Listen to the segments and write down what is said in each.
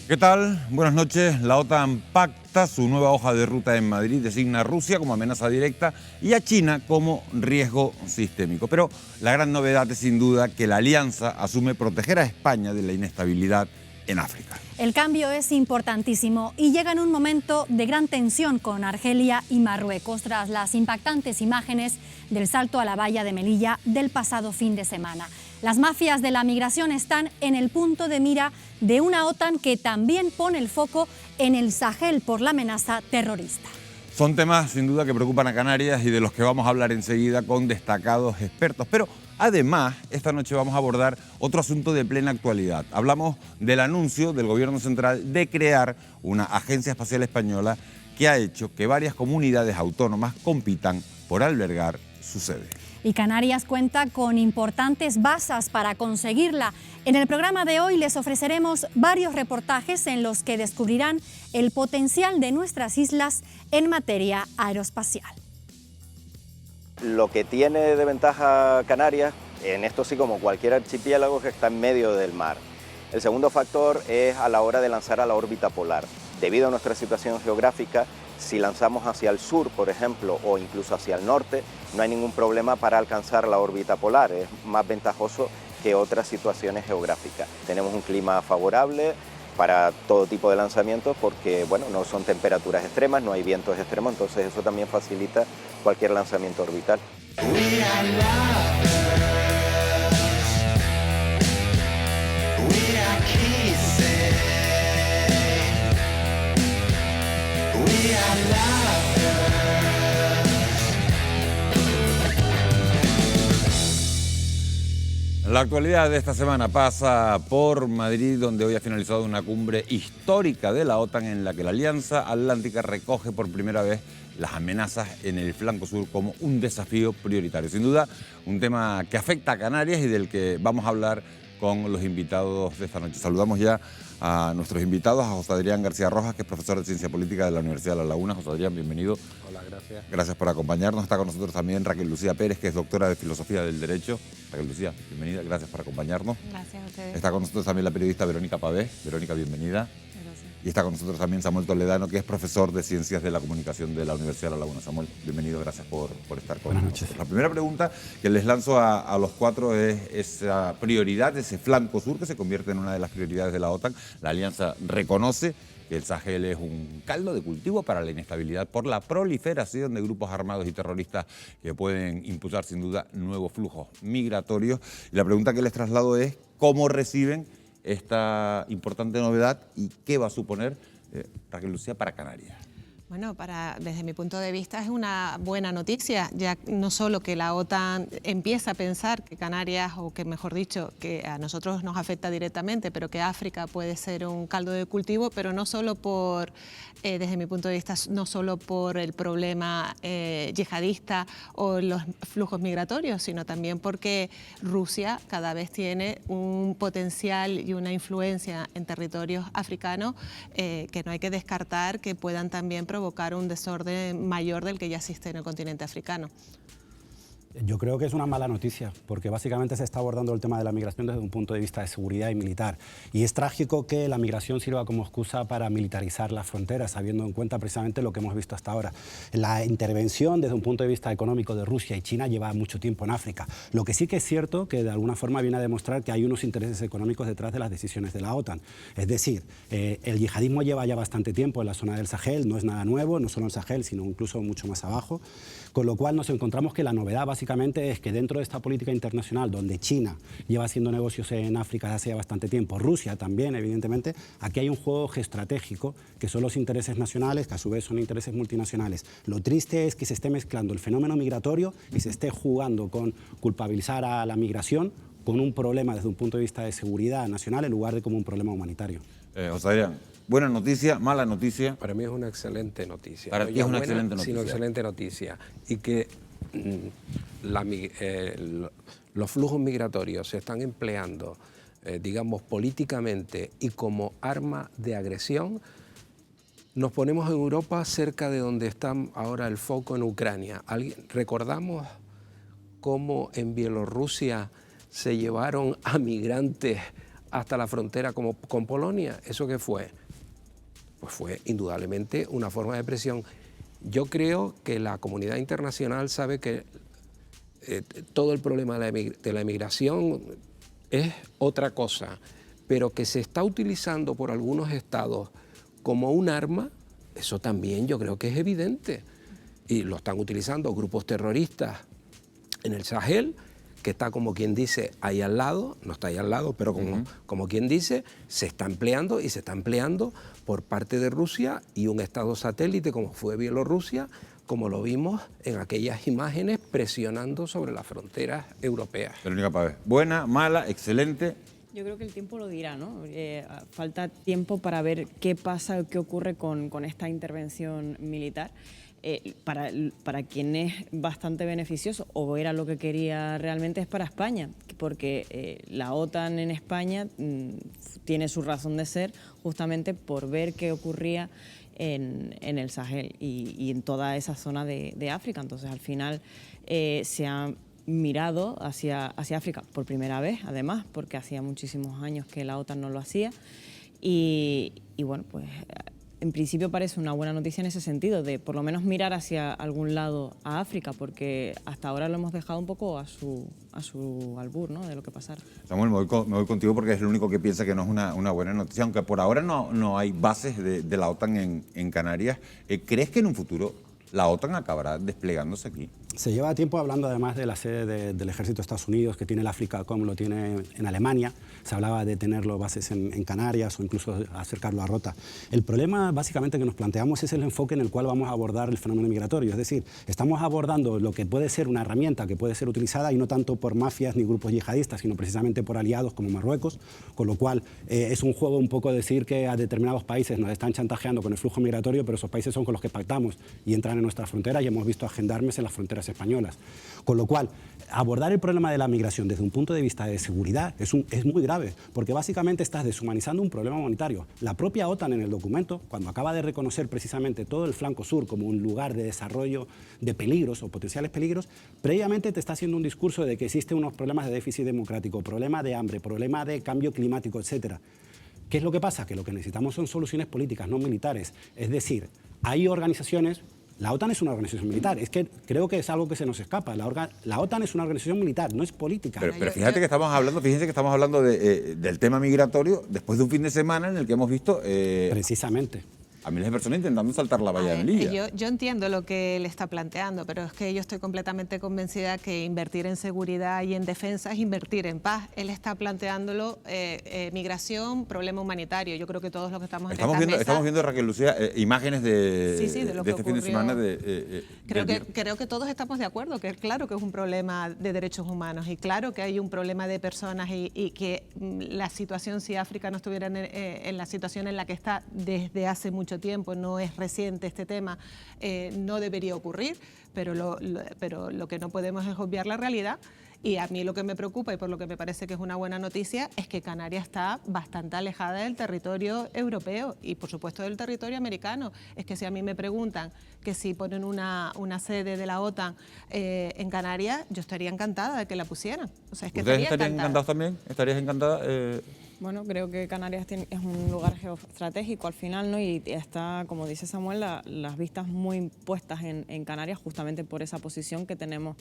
¿Qué tal? Buenas noches. La OTAN pacta su nueva hoja de ruta en Madrid, designa a Rusia como amenaza directa y a China como riesgo sistémico. Pero la gran novedad es sin duda que la alianza asume proteger a España de la inestabilidad en África. El cambio es importantísimo y llega en un momento de gran tensión con Argelia y Marruecos tras las impactantes imágenes del salto a la valla de Melilla del pasado fin de semana. Las mafias de la migración están en el punto de mira de una OTAN que también pone el foco en el Sahel por la amenaza terrorista. Son temas sin duda que preocupan a Canarias y de los que vamos a hablar enseguida con destacados expertos. Pero además, esta noche vamos a abordar otro asunto de plena actualidad. Hablamos del anuncio del Gobierno central de crear una agencia espacial española que ha hecho que varias comunidades autónomas compitan por albergar su sede. Y Canarias cuenta con importantes bazas para conseguirla. En el programa de hoy les ofreceremos varios reportajes en los que descubrirán el potencial de nuestras islas en materia aeroespacial. Lo que tiene de ventaja Canarias, en esto sí como cualquier archipiélago, es que está en medio del mar. El segundo factor es a la hora de lanzar a la órbita polar. Debido a nuestra situación geográfica, si lanzamos hacia el sur, por ejemplo, o incluso hacia el norte, no hay ningún problema para alcanzar la órbita polar. Es más ventajoso que otras situaciones geográficas. Tenemos un clima favorable para todo tipo de lanzamientos porque, bueno, no son temperaturas extremas, no hay vientos extremos, entonces eso también facilita cualquier lanzamiento orbital. La actualidad de esta semana pasa por Madrid, donde hoy ha finalizado una cumbre histórica de la OTAN en la que la Alianza Atlántica recoge por primera vez las amenazas en el flanco sur como un desafío prioritario. Sin duda, un tema que afecta a Canarias y del que vamos a hablar con los invitados de esta noche. Saludamos ya a nuestros invitados, a José Adrián García Rojas, que es profesor de Ciencia Política de la Universidad de La Laguna. José Adrián, bienvenido. Hola, gracias. Gracias por acompañarnos. Está con nosotros también Raquel Lucía Pérez, que es doctora de Filosofía del Derecho. Raquel Lucía, bienvenida, gracias por acompañarnos. Gracias a ustedes. Está con nosotros también la periodista Verónica Pavés. Verónica, bienvenida. Gracias. Y está con nosotros también Samuel Toledano, que es profesor de Ciencias de la Comunicación de la Universidad de La Laguna. Samuel, bienvenido, gracias por estar con nosotros. La primera pregunta que les lanzo a los cuatro es esa prioridad, ese flanco sur que se convierte en una de las prioridades de la OTAN. La Alianza reconoce que el Sahel es un caldo de cultivo para la inestabilidad por la proliferación de grupos armados y terroristas que pueden impulsar sin duda nuevos flujos migratorios. Y la pregunta que les traslado es cómo reciben esta importante novedad y qué va a suponer, Raquel Lucía, para Canarias. Bueno, desde mi punto de vista es una buena noticia, ya no solo que la OTAN empieza a pensar que Canarias, o que mejor dicho, que a nosotros nos afecta directamente, pero que África puede ser un caldo de cultivo, pero no solo desde mi punto de vista, no solo por el problema yihadista o los flujos migratorios, sino también porque Rusia cada vez tiene un potencial y una influencia en territorios africanos que no hay que descartar que puedan también provocar un desorden mayor del que ya existe en el continente africano. Yo creo que es una mala noticia, porque básicamente se está abordando el tema de la migración desde un punto de vista de seguridad y militar. Y es trágico que la migración sirva como excusa para militarizar las fronteras, sabiendo en cuenta precisamente lo que hemos visto hasta ahora. La intervención desde un punto de vista económico de Rusia y China lleva mucho tiempo en África. Lo que sí que es cierto, que de alguna forma viene a demostrar que hay unos intereses económicos detrás de las decisiones de la OTAN. Es decir, el yihadismo lleva ya bastante tiempo en la zona del Sahel, no es nada nuevo, no solo en Sahel, sino incluso mucho más abajo. Con lo cual nos encontramos que la novedad básicamente es que dentro de esta política internacional, donde China lleva haciendo negocios en África desde hace ya bastante tiempo, Rusia también, evidentemente, aquí hay un juego geoestratégico que son los intereses nacionales, que a su vez son intereses multinacionales. Lo triste es que se esté mezclando el fenómeno migratorio y se esté jugando con culpabilizar a la migración con un problema desde un punto de vista de seguridad nacional en lugar de como un problema humanitario. José Adrián, buena noticia, mala noticia. Para mí es una excelente noticia. Para ti es una excelente noticia. Sino excelente noticia. Y que los flujos migratorios se están empleando, digamos, políticamente y como arma de agresión. Nos ponemos en Europa cerca de donde está ahora el foco en Ucrania. ¿Recordamos cómo en Bielorrusia se llevaron a migrantes hasta la frontera con Polonia. ¿Eso qué fue? Pues fue indudablemente una forma de presión. Yo creo que la comunidad internacional sabe que todo el problema de la emigración es otra cosa, pero que se está utilizando por algunos estados como un arma, eso también yo creo que es evidente. Y lo están utilizando grupos terroristas en el Sahel, que está como quien dice ahí al lado, no está ahí al lado, pero como quien dice, se está empleando y se está empleando por parte de Rusia y un estado satélite como fue Bielorrusia, como lo vimos en aquellas imágenes presionando sobre las fronteras europeas. Verónica Pavés, buena, mala, excelente. Yo creo que el tiempo lo dirá, ¿no? Falta tiempo para ver qué pasa, qué ocurre con esta intervención militar. Para quien es bastante beneficioso, o era lo que quería realmente, es para España, porque la OTAN en España tiene su razón de ser justamente por ver qué ocurría en el Sahel y en toda esa zona de África. Entonces, al final se ha mirado hacia África por primera vez, además, porque hacía muchísimos años que la OTAN no lo hacía. Y bueno, pues en principio parece una buena noticia en ese sentido, de por lo menos mirar hacia algún lado a África, porque hasta ahora lo hemos dejado un poco a su albur, ¿no?, de lo que pasara. Samuel, me voy contigo porque es el único que piensa que no es una buena noticia, aunque por ahora no hay bases de la OTAN en Canarias. ¿Crees que en un futuro la OTAN acabará desplegándose aquí? Se lleva tiempo hablando además de la sede del ejército de Estados Unidos, que tiene el AFRICOM, lo tiene en Alemania. Se hablaba de tenerlo bases en Canarias o incluso acercarlo a Rota. El problema básicamente que nos planteamos es el enfoque en el cual vamos a abordar el fenómeno migratorio. Es decir, estamos abordando lo que puede ser una herramienta que puede ser utilizada y no tanto por mafias ni grupos yihadistas, sino precisamente por aliados como Marruecos, con lo cual es un juego un poco decir que a determinados países nos están chantajeando con el flujo migratorio, pero esos países son con los que pactamos y entran en nuestras fronteras y hemos visto a gendarmes en las fronteras españolas. Con lo cual, abordar el problema de la migración desde un punto de vista de seguridad es muy grave, porque básicamente estás deshumanizando un problema humanitario. La propia OTAN en el documento, cuando acaba de reconocer precisamente todo el flanco sur como un lugar de desarrollo de peligros o potenciales peligros, previamente te está haciendo un discurso de que existen unos problemas de déficit democrático, problema de hambre, problema de cambio climático, etcétera. ¿Qué es lo que pasa? Que lo que necesitamos son soluciones políticas, no militares. Es decir, hay organizaciones. La OTAN es una organización militar, es que creo que es algo que se nos escapa. La OTAN es una organización militar, no es política. Pero fíjense que estamos hablando del tema migratorio después de un fin de semana en el que hemos visto precisamente a miles de personas intentando saltar la valla de Melilla. Yo entiendo lo que él está planteando, pero es que yo estoy completamente convencida que invertir en seguridad y en defensa es invertir en paz. Él está planteándolo migración, problema humanitario. Yo creo que todos los que estamos Estamos viendo, Raquel Lucía, imágenes de que este fin de semana. Creo que todos estamos de acuerdo, que claro que es un problema de derechos humanos y claro que hay un problema de personas y que la situación, si África no estuviera en la situación en la que está desde hace mucho tiempo, no es reciente este tema, no debería ocurrir, pero lo que no podemos es obviar la realidad. Y a mí lo que me preocupa y por lo que me parece que es una buena noticia es que Canarias está bastante alejada del territorio europeo y por supuesto del territorio americano. Es que si a mí me preguntan que si ponen una sede de la OTAN en Canarias, yo estaría encantada de que la pusieran. O sea, es que ¿Ustedes estarían encantados también? ¿Estarías encantada? Bueno, creo que Canarias es un lugar geoestratégico al final, ¿no? Y está, como dice Samuel, las vistas muy puestas en Canarias justamente por esa posición que tenemos.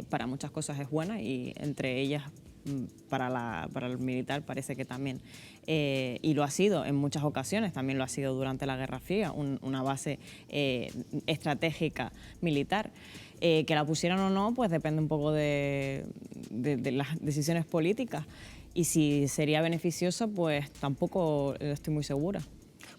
Para muchas cosas es buena y entre ellas para el militar parece que también. Y lo ha sido en muchas ocasiones, también lo ha sido durante la Guerra Fría, una base estratégica militar. Que la pusieran o no, pues depende un poco de las decisiones políticas. Y si sería beneficioso, pues tampoco estoy muy segura.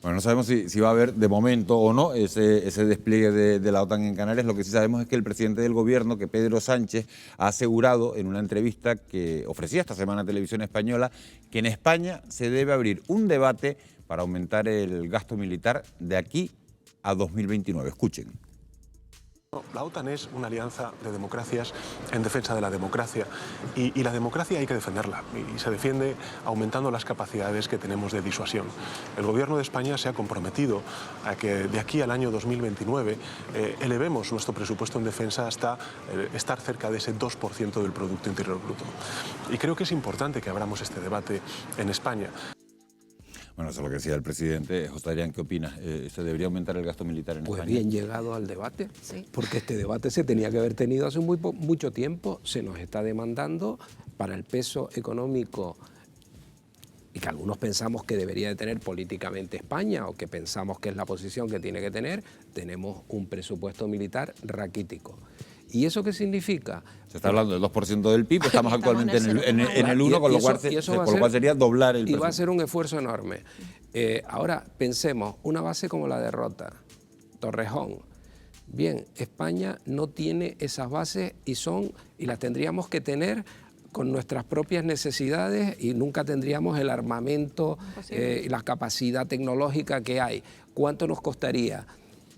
Bueno, no sabemos si va a haber de momento o no ese despliegue de la OTAN en Canarias. Lo que sí sabemos es que el presidente del gobierno, que Pedro Sánchez, ha asegurado en una entrevista que ofrecía esta semana a Televisión Española que en España se debe abrir un debate para aumentar el gasto militar de aquí a 2029. Escuchen. La OTAN es una alianza de democracias en defensa de la democracia y la democracia hay que defenderla y se defiende aumentando las capacidades que tenemos de disuasión. El Gobierno de España se ha comprometido a que de aquí al año 2029 elevemos nuestro presupuesto en defensa hasta estar cerca de ese 2% del Producto Interior Bruto. Y creo que es importante que abramos este debate en España. Bueno, eso es lo que decía el presidente. José Adrián, ¿qué opinas? ¿Se debería aumentar el gasto militar en España? Pues bien llegado al debate, Sí. porque este debate se tenía que haber tenido hace mucho tiempo. Se nos está demandando para el peso económico y que algunos pensamos que debería de tener políticamente España o que pensamos que es la posición que tiene que tener, tenemos un presupuesto militar raquítico. ¿Y eso qué significa? Se está hablando del 2% del PIB, estamos actualmente en el 1, con lo cual sería doblar el presupuesto. Y va a ser un esfuerzo enorme. Ahora pensemos, una base como la de Rota, Torrejón. Bien, España no tiene esas bases y las tendríamos que tener con nuestras propias necesidades y nunca tendríamos el armamento y la capacidad tecnológica que hay. ¿Cuánto nos costaría?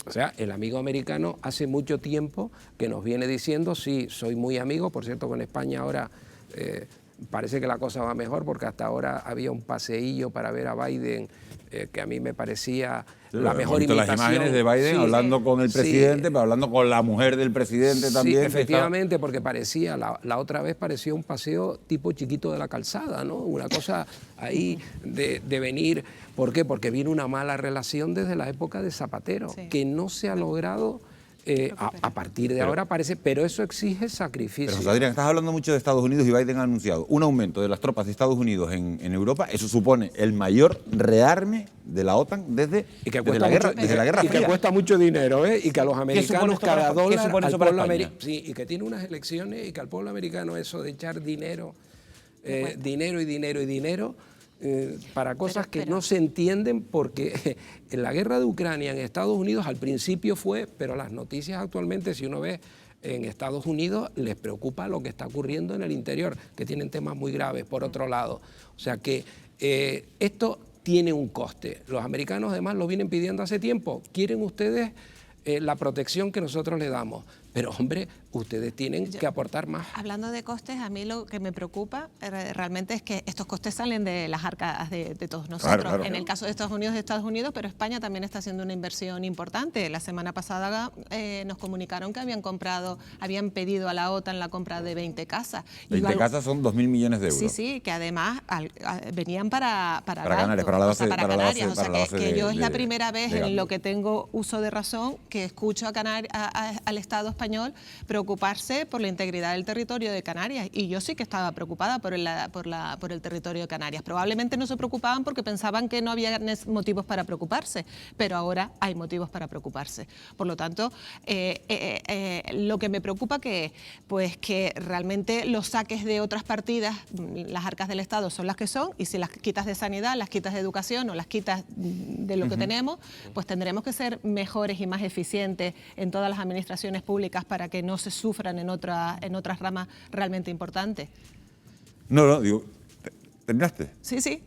O sea, el amigo americano hace mucho tiempo que nos viene diciendo, sí, soy muy amigo, por cierto, con España ahora parece que la cosa va mejor porque hasta ahora había un paseillo para ver a Biden que a mí me parecía la mejor imitación. Las imágenes de Biden hablando con el presidente, pero hablando con la mujer del presidente también. Sí, efectivamente, porque parecía, la otra vez parecía un paseo tipo Chiquito de la Calzada, ¿no? Una cosa ahí de venir. ¿Por qué? Porque viene una mala relación desde la época de Zapatero, que no se ha logrado a partir de ahora, parece, pero eso exige sacrificio. Pero, José Adrián, estás hablando mucho de Estados Unidos y Biden ha anunciado un aumento de las tropas de Estados Unidos en Europa. Eso supone el mayor rearme de la OTAN desde la Guerra Fría. Y que cuesta mucho dinero, ¿eh? Y que a los americanos cada dólar ¿qué supone al eso para pueblo España? sí, y que tiene unas elecciones y que al pueblo americano eso de echar dinero, dinero, para cosas que no se entienden, porque en la guerra de Ucrania en Estados Unidos al principio fue, pero las noticias actualmente, si uno ve en Estados Unidos, les preocupa lo que está ocurriendo en el interior, que tienen temas muy graves, por otro lado. O sea que esto tiene un coste. Los americanos además lo vienen pidiendo hace tiempo. ¿Quieren ustedes la protección que nosotros le damos? Pero, hombre, ustedes tienen que aportar más. Hablando de costes, a mí lo que me preocupa realmente es que estos costes salen de las arcas de todos nosotros. Claro. En el caso de Estados Unidos, pero España también está haciendo una inversión importante. La semana pasada nos comunicaron que habían pedido a la OTAN la compra de 20 casas. 20 casas son 2.000 millones de euros. Sí, que además venían para Canarias, para la base, para Canarias. O sea, que yo es la de primera vez en lo que tengo uso de razón que escucho al Estado español preocuparse por la integridad del territorio de Canarias, y yo sí que estaba preocupada por el territorio de Canarias. Probablemente no se preocupaban porque pensaban que no había motivos para preocuparse, pero ahora hay motivos para preocuparse. Por lo tanto, lo que me preocupa pues que realmente los saques de otras partidas, las arcas del Estado son las que son, y si las quitas de sanidad, las quitas de educación o las quitas de lo que tenemos, pues tendremos que ser mejores y más eficientes en todas las administraciones públicas para que no se sufran en otras ramas realmente importantes. No, digo, ¿terminaste? Sí.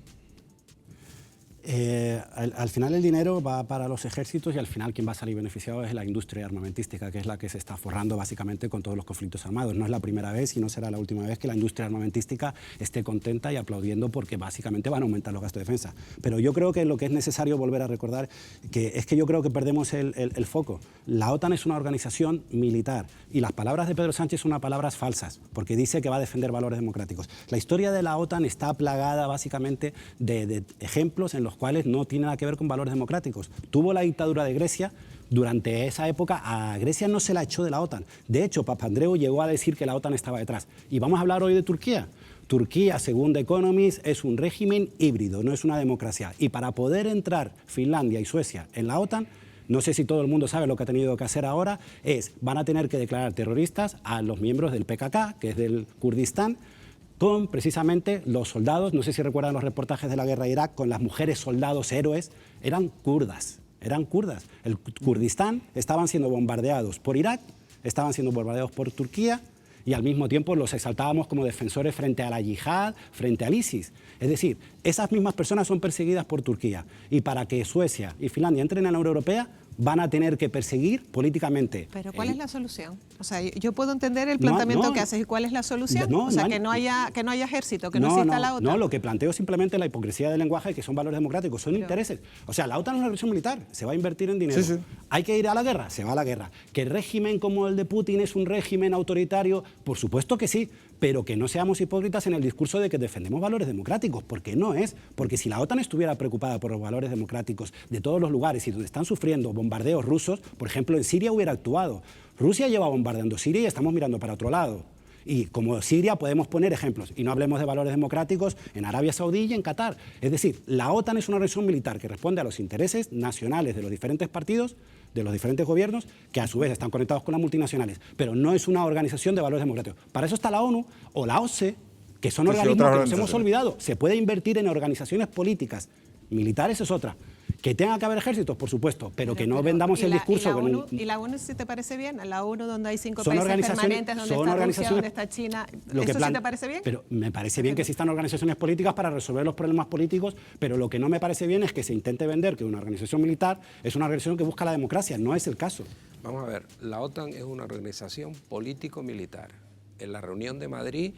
Al final el dinero va para los ejércitos y al final quien va a salir beneficiado es la industria armamentística, que es la que se está forrando básicamente con todos los conflictos armados. No es la primera vez y no será la última vez que la industria armamentística esté contenta y aplaudiendo porque básicamente van a aumentar los gastos de defensa. Pero yo creo que lo que es necesario volver a recordar es que yo creo que perdemos el foco. La OTAN es una organización militar y las palabras de Pedro Sánchez son unas palabras falsas porque dice que va a defender valores democráticos. La historia de la OTAN está plagada básicamente de ejemplos en los cuales no tiene nada que ver con valores democráticos. Tuvo la dictadura de Grecia. Durante esa época a Grecia no se la echó de la OTAN. De hecho, Papandreou llegó a decir que la OTAN estaba detrás. Y vamos a hablar hoy de Turquía. Turquía, según The Economist, es un régimen híbrido, no es una democracia. Y para poder entrar Finlandia y Suecia en la OTAN, no sé si todo el mundo sabe lo que ha tenido que hacer ahora, van a tener que declarar terroristas a los miembros del PKK, que es del Kurdistán, con precisamente los soldados, no sé si recuerdan los reportajes de la guerra de Irak, con las mujeres soldados héroes, eran kurdas. El Kurdistán estaban siendo bombardeados por Irak, estaban siendo bombardeados por Turquía y al mismo tiempo los exaltábamos como defensores frente a la yihad, frente al ISIS. Es decir, esas mismas personas son perseguidas por Turquía y para que Suecia y Finlandia entren en la Unión Europea van a tener que perseguir políticamente. Pero ¿cuál es la solución? O sea, yo puedo entender el planteamiento que haces. ¿Y cuál es la solución? Que no haya ejército, que no exista la OTAN. No, lo que planteo es simplemente la hipocresía del lenguaje, que son valores democráticos, son intereses. O sea, la OTAN es una organización militar, se va a invertir en dinero. Sí. ¿Hay que ir a la guerra? Se va a la guerra. ¿Que el régimen como el de Putin es un régimen autoritario? Por supuesto que sí, pero que no seamos hipócritas en el discurso de que defendemos valores democráticos, porque no es. Porque si la OTAN estuviera preocupada por los valores democráticos de todos los lugares y donde están sufriendo bombardeos rusos, por ejemplo, en Siria hubiera actuado. Rusia lleva bombardeando Siria y estamos mirando para otro lado. Y como Siria podemos poner ejemplos, y no hablemos de valores democráticos en Arabia Saudí y en Qatar. Es decir, la OTAN es una organización militar que responde a los intereses nacionales de los diferentes partidos, de los diferentes gobiernos, que a su vez están conectados con las multinacionales, pero no es una organización de valores democráticos. Para eso está la ONU o la OSCE, que son organismos que nos hemos olvidado. Se puede invertir en organizaciones políticas, militares es otra. Que tenga que haber ejércitos, por supuesto, pero que no vendamos el discurso. ¿Y la ONU si te parece bien? La ONU donde hay 5 países permanentes, donde está Rusia, donde está China, ¿eso sí te parece bien? Pero me parece bien que existan organizaciones políticas para resolver los problemas políticos, pero lo que no me parece bien es que se intente vender que una organización militar es una organización que busca la democracia. No es el caso. Vamos a ver, la OTAN es una organización político-militar. En la reunión de Madrid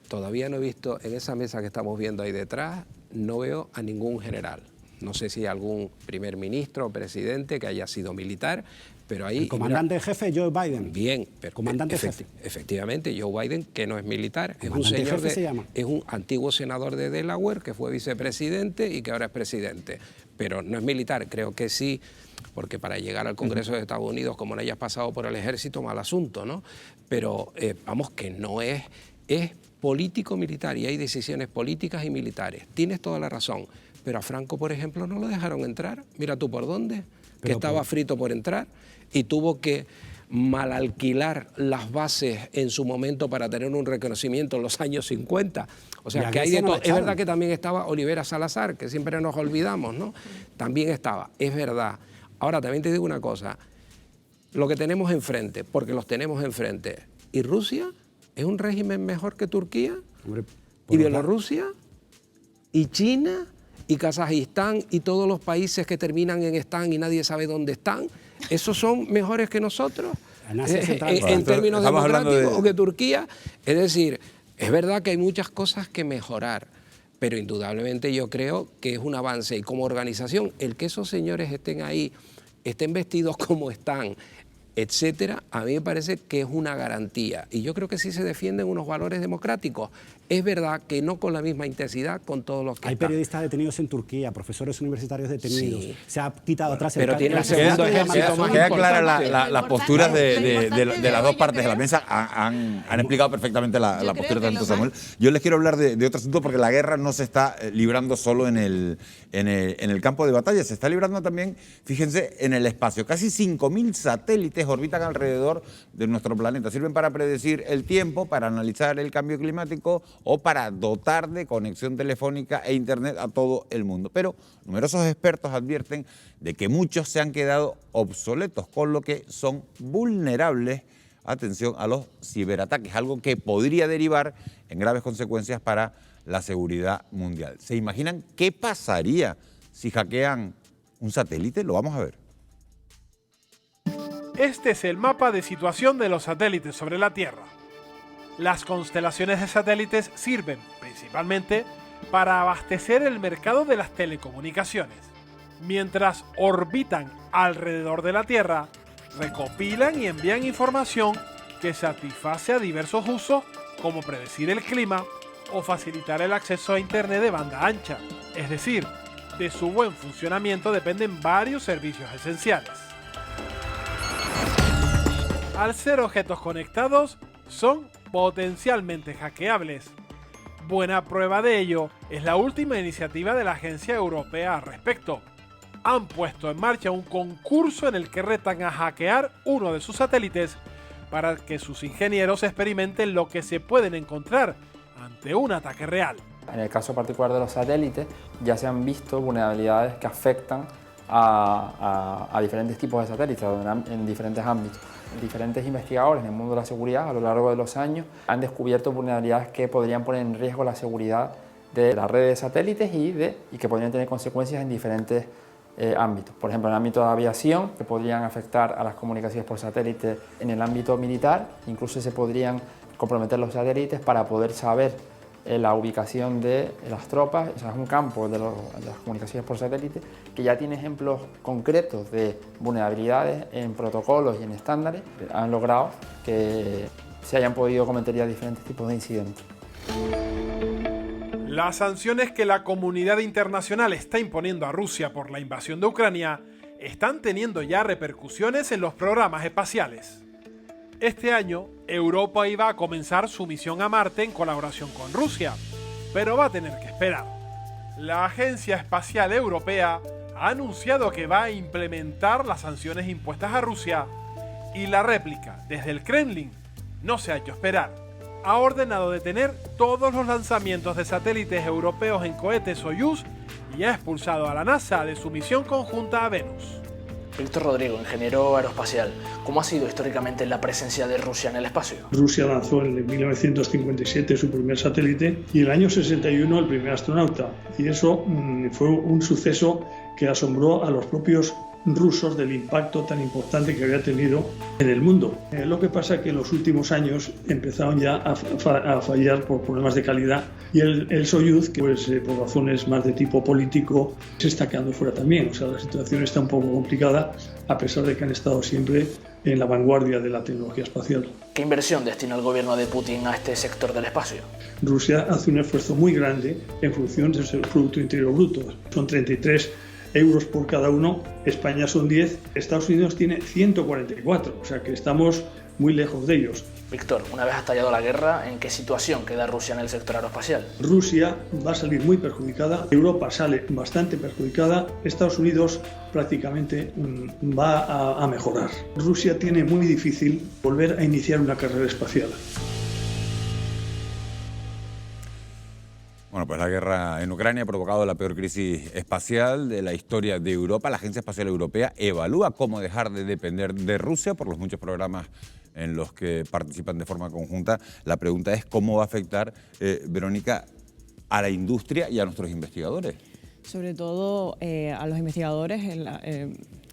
todavía no he visto, en esa mesa que estamos viendo ahí detrás, no veo a ningún general. No sé si algún primer ministro o presidente que haya sido militar, pero ahí... El comandante jefe Joe Biden. Bien, pero comandante jefe. Efectivamente, Joe Biden, que no es militar, es un señor es un antiguo senador de Delaware que fue vicepresidente y que ahora es presidente, pero no es militar. Creo que sí, porque para llegar al Congreso de Estados Unidos, como no hayas pasado por el ejército, mal asunto, ¿no? Pero vamos, que no es político-militar y hay decisiones políticas y militares. Tienes toda la razón. Pero a Franco, por ejemplo, no lo dejaron entrar. Mira tú por dónde, que estaba frito por entrar y tuvo que malalquilar las bases en su momento para tener un reconocimiento en los años 50. O sea, que hay de todo. Es verdad que también estaba Olivera Salazar, que siempre nos olvidamos, ¿no? También estaba, es verdad. Ahora, también te digo una cosa. Lo que tenemos enfrente, porque los tenemos enfrente. ¿Y Rusia? ¿Es un régimen mejor que Turquía? Hombre, ¿y Bielorrusia? ¿Y China? ¿Y Kazajistán? ¿Y todos los países que terminan en están y nadie sabe dónde están? ¿Esos son mejores que nosotros? En términos democráticos, o que Turquía. Es decir, es verdad que hay muchas cosas que mejorar, pero indudablemente yo creo que es un avance. Y como organización, el que esos señores estén ahí, estén vestidos como están, etcétera, a mí me parece que es una garantía. Y yo creo que sí se defienden unos valores democráticos. Es verdad que no con la misma intensidad con todos los que hay periodistas detenidos en Turquía, profesores universitarios detenidos. Sí. Se ha quitado atrás pero tiene el segundo ejército más queda clara las posturas de las dos partes de la mesa. Han explicado perfectamente la postura de tanto Samuel. Yo les quiero hablar de otro asunto, porque la guerra no se está librando solo en el campo de batalla, se está librando también, fíjense, en el espacio. Casi 5.000 satélites orbitan alrededor de nuestro planeta. Sirven para predecir el tiempo, para analizar el cambio climático o para dotar de conexión telefónica e internet a todo el mundo. Pero numerosos expertos advierten de que muchos se han quedado obsoletos, con lo que son vulnerables, atención, a los ciberataques, algo que podría derivar en graves consecuencias para la seguridad mundial. ¿Se imaginan qué pasaría si hackean un satélite? Lo vamos a ver. Este es el mapa de situación de los satélites sobre la Tierra. Las constelaciones de satélites sirven principalmente para abastecer el mercado de las telecomunicaciones. Mientras orbitan alrededor de la Tierra, recopilan y envían información que satisface a diversos usos, como predecir el clima o facilitar el acceso a Internet de banda ancha. Es decir, de su buen funcionamiento dependen varios servicios esenciales. Al ser objetos conectados, son potencialmente hackeables. Buena prueba de ello es la última iniciativa de la Agencia Europea al respecto. Han puesto en marcha un concurso en el que retan a hackear uno de sus satélites para que sus ingenieros experimenten lo que se pueden encontrar ante un ataque real. En el caso particular de los satélites, ya se han visto vulnerabilidades que afectan a diferentes tipos de satélites en diferentes ámbitos. Diferentes investigadores en el mundo de la seguridad a lo largo de los años han descubierto vulnerabilidades que podrían poner en riesgo la seguridad de la red de satélites y que podrían tener consecuencias en diferentes ámbitos. Por ejemplo, en el ámbito de aviación, que podrían afectar a las comunicaciones por satélite. En el ámbito militar, incluso se podrían comprometer los satélites para poder saber la ubicación de las tropas. O sea, es un campo de las comunicaciones por satélite que ya tiene ejemplos concretos de vulnerabilidades en protocolos y en estándares que han logrado que se hayan podido cometer ya diferentes tipos de incidentes. Las sanciones que la comunidad internacional está imponiendo a Rusia por la invasión de Ucrania están teniendo ya repercusiones en los programas espaciales. Este año, Europa iba a comenzar su misión a Marte en colaboración con Rusia, pero va a tener que esperar. La Agencia Espacial Europea ha anunciado que va a implementar las sanciones impuestas a Rusia y la réplica desde el Kremlin no se ha hecho esperar. Ha ordenado detener todos los lanzamientos de satélites europeos en cohetes Soyuz y ha expulsado a la NASA de su misión conjunta a Venus. Víctor Rodrigo, ingeniero aeroespacial, ¿cómo ha sido históricamente la presencia de Rusia en el espacio? Rusia lanzó en 1957 su primer satélite y en el año 61 el primer astronauta. Y eso fue un suceso que asombró a los propios rusos del impacto tan importante que había tenido en el mundo. Lo que pasa es que en los últimos años empezaron ya a fallar por problemas de calidad y el Soyuz, que pues, por razones más de tipo político, se está quedando fuera también. O sea, la situación está un poco complicada a pesar de que han estado siempre en la vanguardia de la tecnología espacial. ¿Qué inversión destina el gobierno de Putin a este sector del espacio? Rusia hace un esfuerzo muy grande en función de su Producto Interior Bruto. Son 33 euros por cada uno, España son 10, Estados Unidos tiene 144, o sea que estamos muy lejos de ellos. Víctor, una vez estallado la guerra, ¿en qué situación queda Rusia en el sector aeroespacial? Rusia va a salir muy perjudicada, Europa sale bastante perjudicada, Estados Unidos prácticamente va a mejorar. Rusia tiene muy difícil volver a iniciar una carrera espacial. Bueno, pues la guerra en Ucrania ha provocado la peor crisis espacial de la historia de Europa. La Agencia Espacial Europea evalúa cómo dejar de depender de Rusia por los muchos programas en los que participan de forma conjunta. La pregunta es cómo va a afectar, Verónica, a la industria y a nuestros investigadores. Sobre todo a los investigadores,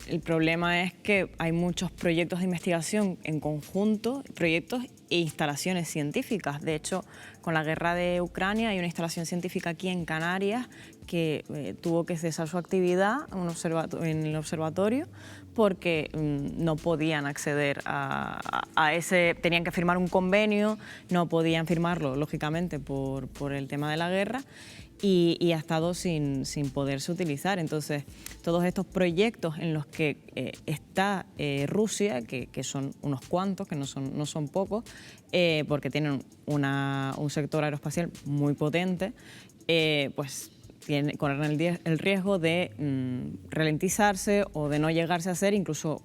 el problema es que hay muchos proyectos de investigación en conjunto, proyectos e instalaciones científicas. De hecho, con la guerra de Ucrania hay una instalación científica aquí en Canarias que tuvo que cesar su actividad en el observatorio porque no podían acceder a ese, tenían que firmar un convenio, no podían firmarlo, lógicamente, por el tema de la guerra. Y ha estado sin poderse utilizar. Entonces, todos estos proyectos en los que está Rusia, que son unos cuantos, que no son pocos, porque tienen un sector aeroespacial muy potente, pues corren el riesgo de ralentizarse o de no llegarse a hacer, incluso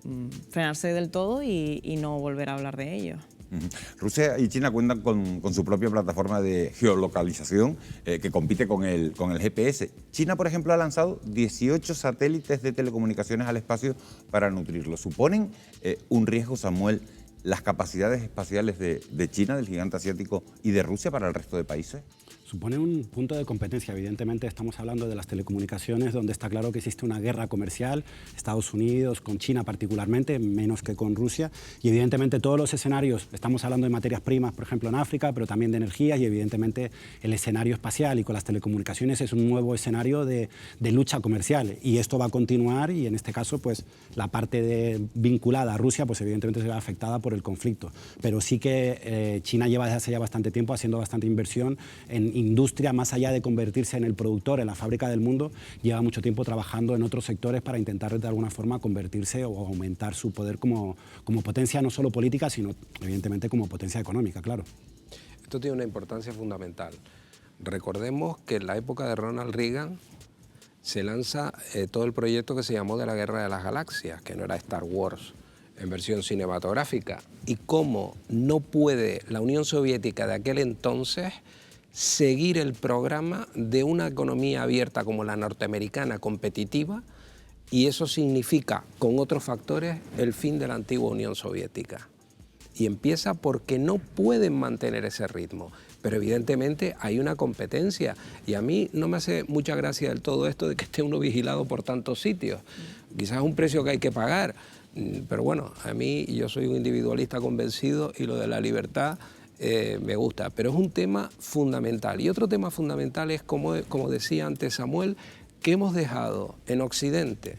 frenarse del todo y no volver a hablar de ello. Rusia y China cuentan con su propia plataforma de geolocalización que compite con el GPS. China, por ejemplo, ha lanzado 18 satélites de telecomunicaciones al espacio para nutrirlo. ¿Suponen un riesgo, Samuel, las capacidades espaciales de China, del gigante asiático, y de Rusia para el resto de países? Supone un punto de competencia. Evidentemente estamos hablando de las telecomunicaciones, donde está claro que existe una guerra comercial, Estados Unidos, con China particularmente, menos que con Rusia, y evidentemente todos los escenarios, estamos hablando de materias primas, por ejemplo en África, pero también de energías, y evidentemente el escenario espacial y con las telecomunicaciones es un nuevo escenario de lucha comercial, y esto va a continuar, y en este caso pues la parte vinculada a Rusia pues evidentemente se ve afectada por el conflicto, pero sí que China lleva desde hace ya bastante tiempo haciendo bastante inversión en industria, más allá de convertirse en el productor, en la fábrica del mundo, lleva mucho tiempo trabajando en otros sectores para intentar de alguna forma convertirse o aumentar su poder como potencia no solo política, sino evidentemente como potencia económica, claro. Esto tiene una importancia fundamental. Recordemos que en la época de Ronald Reagan se lanza todo el proyecto que se llamó de la Guerra de las Galaxias, que no era Star Wars en versión cinematográfica, y cómo no puede la Unión Soviética de aquel entonces seguir el programa de una economía abierta como la norteamericana, competitiva, y eso significa, con otros factores, el fin de la antigua Unión Soviética. Y empieza porque no pueden mantener ese ritmo. pero evidentemente hay una competencia y a mí no me hace mucha gracia del todo esto de que esté uno vigilado por tantos sitios. Quizás es un precio que hay que pagar, pero bueno, a mí, yo soy un individualista convencido y lo de la libertad me gusta, pero es un tema fundamental. Y otro tema fundamental es, como decía antes Samuel, que hemos dejado en Occidente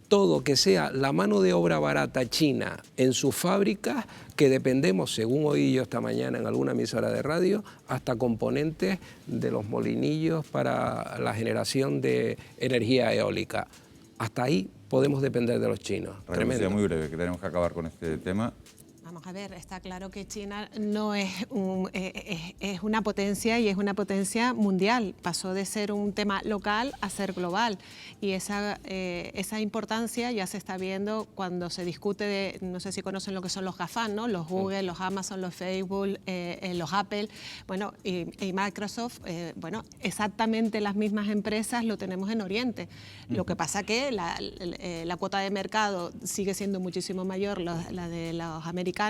todo que sea la mano de obra barata china en sus fábricas, que dependemos, según oí yo esta mañana en alguna emisora de radio, hasta componentes de los molinillos para la generación de energía eólica. Hasta ahí podemos depender de los chinos. Tremendo. Muy breve, que tenemos que acabar con este tema. Vamos a ver, está claro que China no es una potencia y es una potencia mundial. Pasó de ser un tema local a ser global y esa importancia ya se está viendo cuando se discute de, no sé si conocen lo que son los GAFAM, ¿no? Los Google, los Amazon, los Facebook, los Apple, bueno, y Microsoft, bueno, exactamente las mismas empresas lo tenemos en Oriente. Lo que pasa que la cuota de mercado sigue siendo muchísimo mayor, la de los americanos,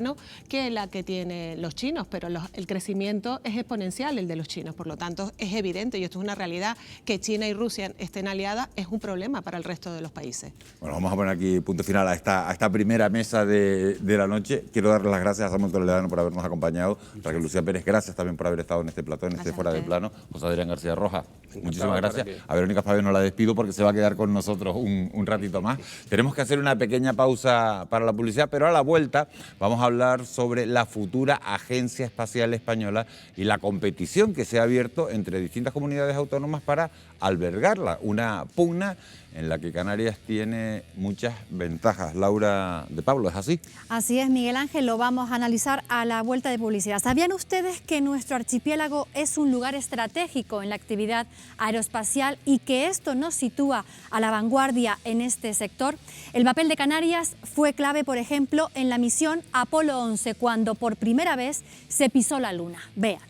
que la que tienen los chinos, pero el crecimiento es exponencial el de los chinos, por lo tanto es evidente, y esto es una realidad, que China y Rusia estén aliadas es un problema para el resto de los países. Bueno, vamos a poner aquí punto final a esta primera mesa de la noche. Quiero darle las gracias a Samuel Toledano por habernos acompañado, Raquel Lucía Pérez, gracias también por haber estado en este plató, en este Fuera de Plano, José Adrián García Roja, muchísimas gracias. A Verónica Fabio no la despido porque se va a quedar con nosotros un ratito más. Tenemos que hacer una pequeña pausa para la publicidad, pero a la vuelta vamos a hablar sobre la futura Agencia Espacial Española y la competición que se ha abierto entre distintas comunidades autónomas para albergarla. Una pugna en la que Canarias tiene muchas ventajas. Laura de Pablo, ¿es así? Así es, Miguel Ángel, lo vamos a analizar a la vuelta de publicidad. ¿Sabían ustedes que nuestro archipiélago es un lugar estratégico en la actividad aeroespacial y que esto nos sitúa a la vanguardia en este sector? El papel de Canarias fue clave, por ejemplo, en la misión Apolo 11, cuando por primera vez se pisó la Luna. Vean.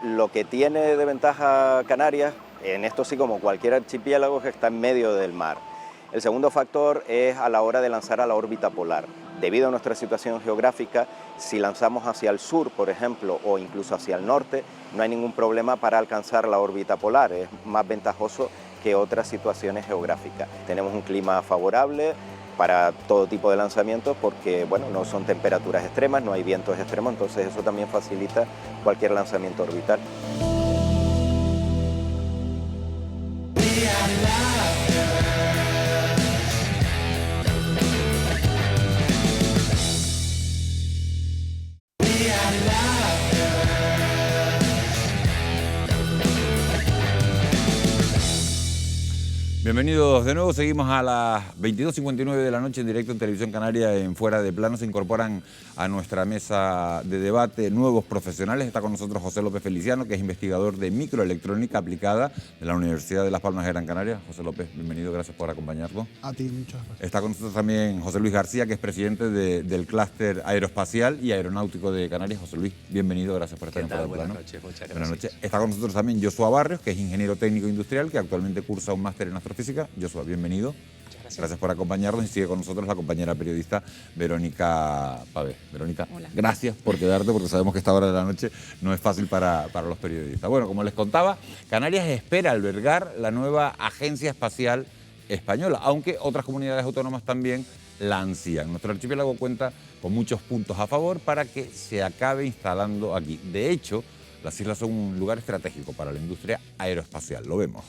Lo que tiene de ventaja Canarias, en esto sí como cualquier archipiélago, es que está en medio del mar. El segundo factor es a la hora de lanzar a la órbita polar. Debido a nuestra situación geográfica, si lanzamos hacia el sur, por ejemplo, o incluso hacia el norte, no hay ningún problema para alcanzar la órbita polar. Es más ventajoso que otras situaciones geográficas. Tenemos un clima favorable para todo tipo de lanzamientos porque, bueno, no son temperaturas extremas, no hay vientos extremos, entonces eso también facilita cualquier lanzamiento orbital. Bienvenidos de nuevo, seguimos a las 22:59 de la noche en directo en Televisión Canaria en Fuera de Plano. Se incorporan a nuestra mesa de debate nuevos profesionales. Está con nosotros José López Feliciano, que es investigador de microelectrónica aplicada de la Universidad de Las Palmas de Gran Canaria. José López, bienvenido, gracias por acompañarnos. A ti, muchas gracias. Está con nosotros también José Luis García, que es presidente del clúster aeroespacial y aeronáutico de Canarias. José Luis, bienvenido, gracias por estar en Fuera de Plano. Buenas noches, muchas gracias. Buenas noches. Está con nosotros también Joshua Barrios, que es ingeniero técnico industrial, que actualmente cursa un máster en astrofísica. Joshua, bienvenido. Gracias por acompañarnos y sigue con nosotros la compañera periodista Verónica Pavé. Verónica, hola. Gracias por quedarte porque sabemos que esta hora de la noche no es fácil para los periodistas. Bueno, como les contaba, Canarias espera albergar la nueva Agencia Espacial Española, aunque otras comunidades autónomas también la ansían. Nuestro archipiélago cuenta con muchos puntos a favor para que se acabe instalando aquí. De hecho, las islas son un lugar estratégico para la industria aeroespacial. Lo vemos.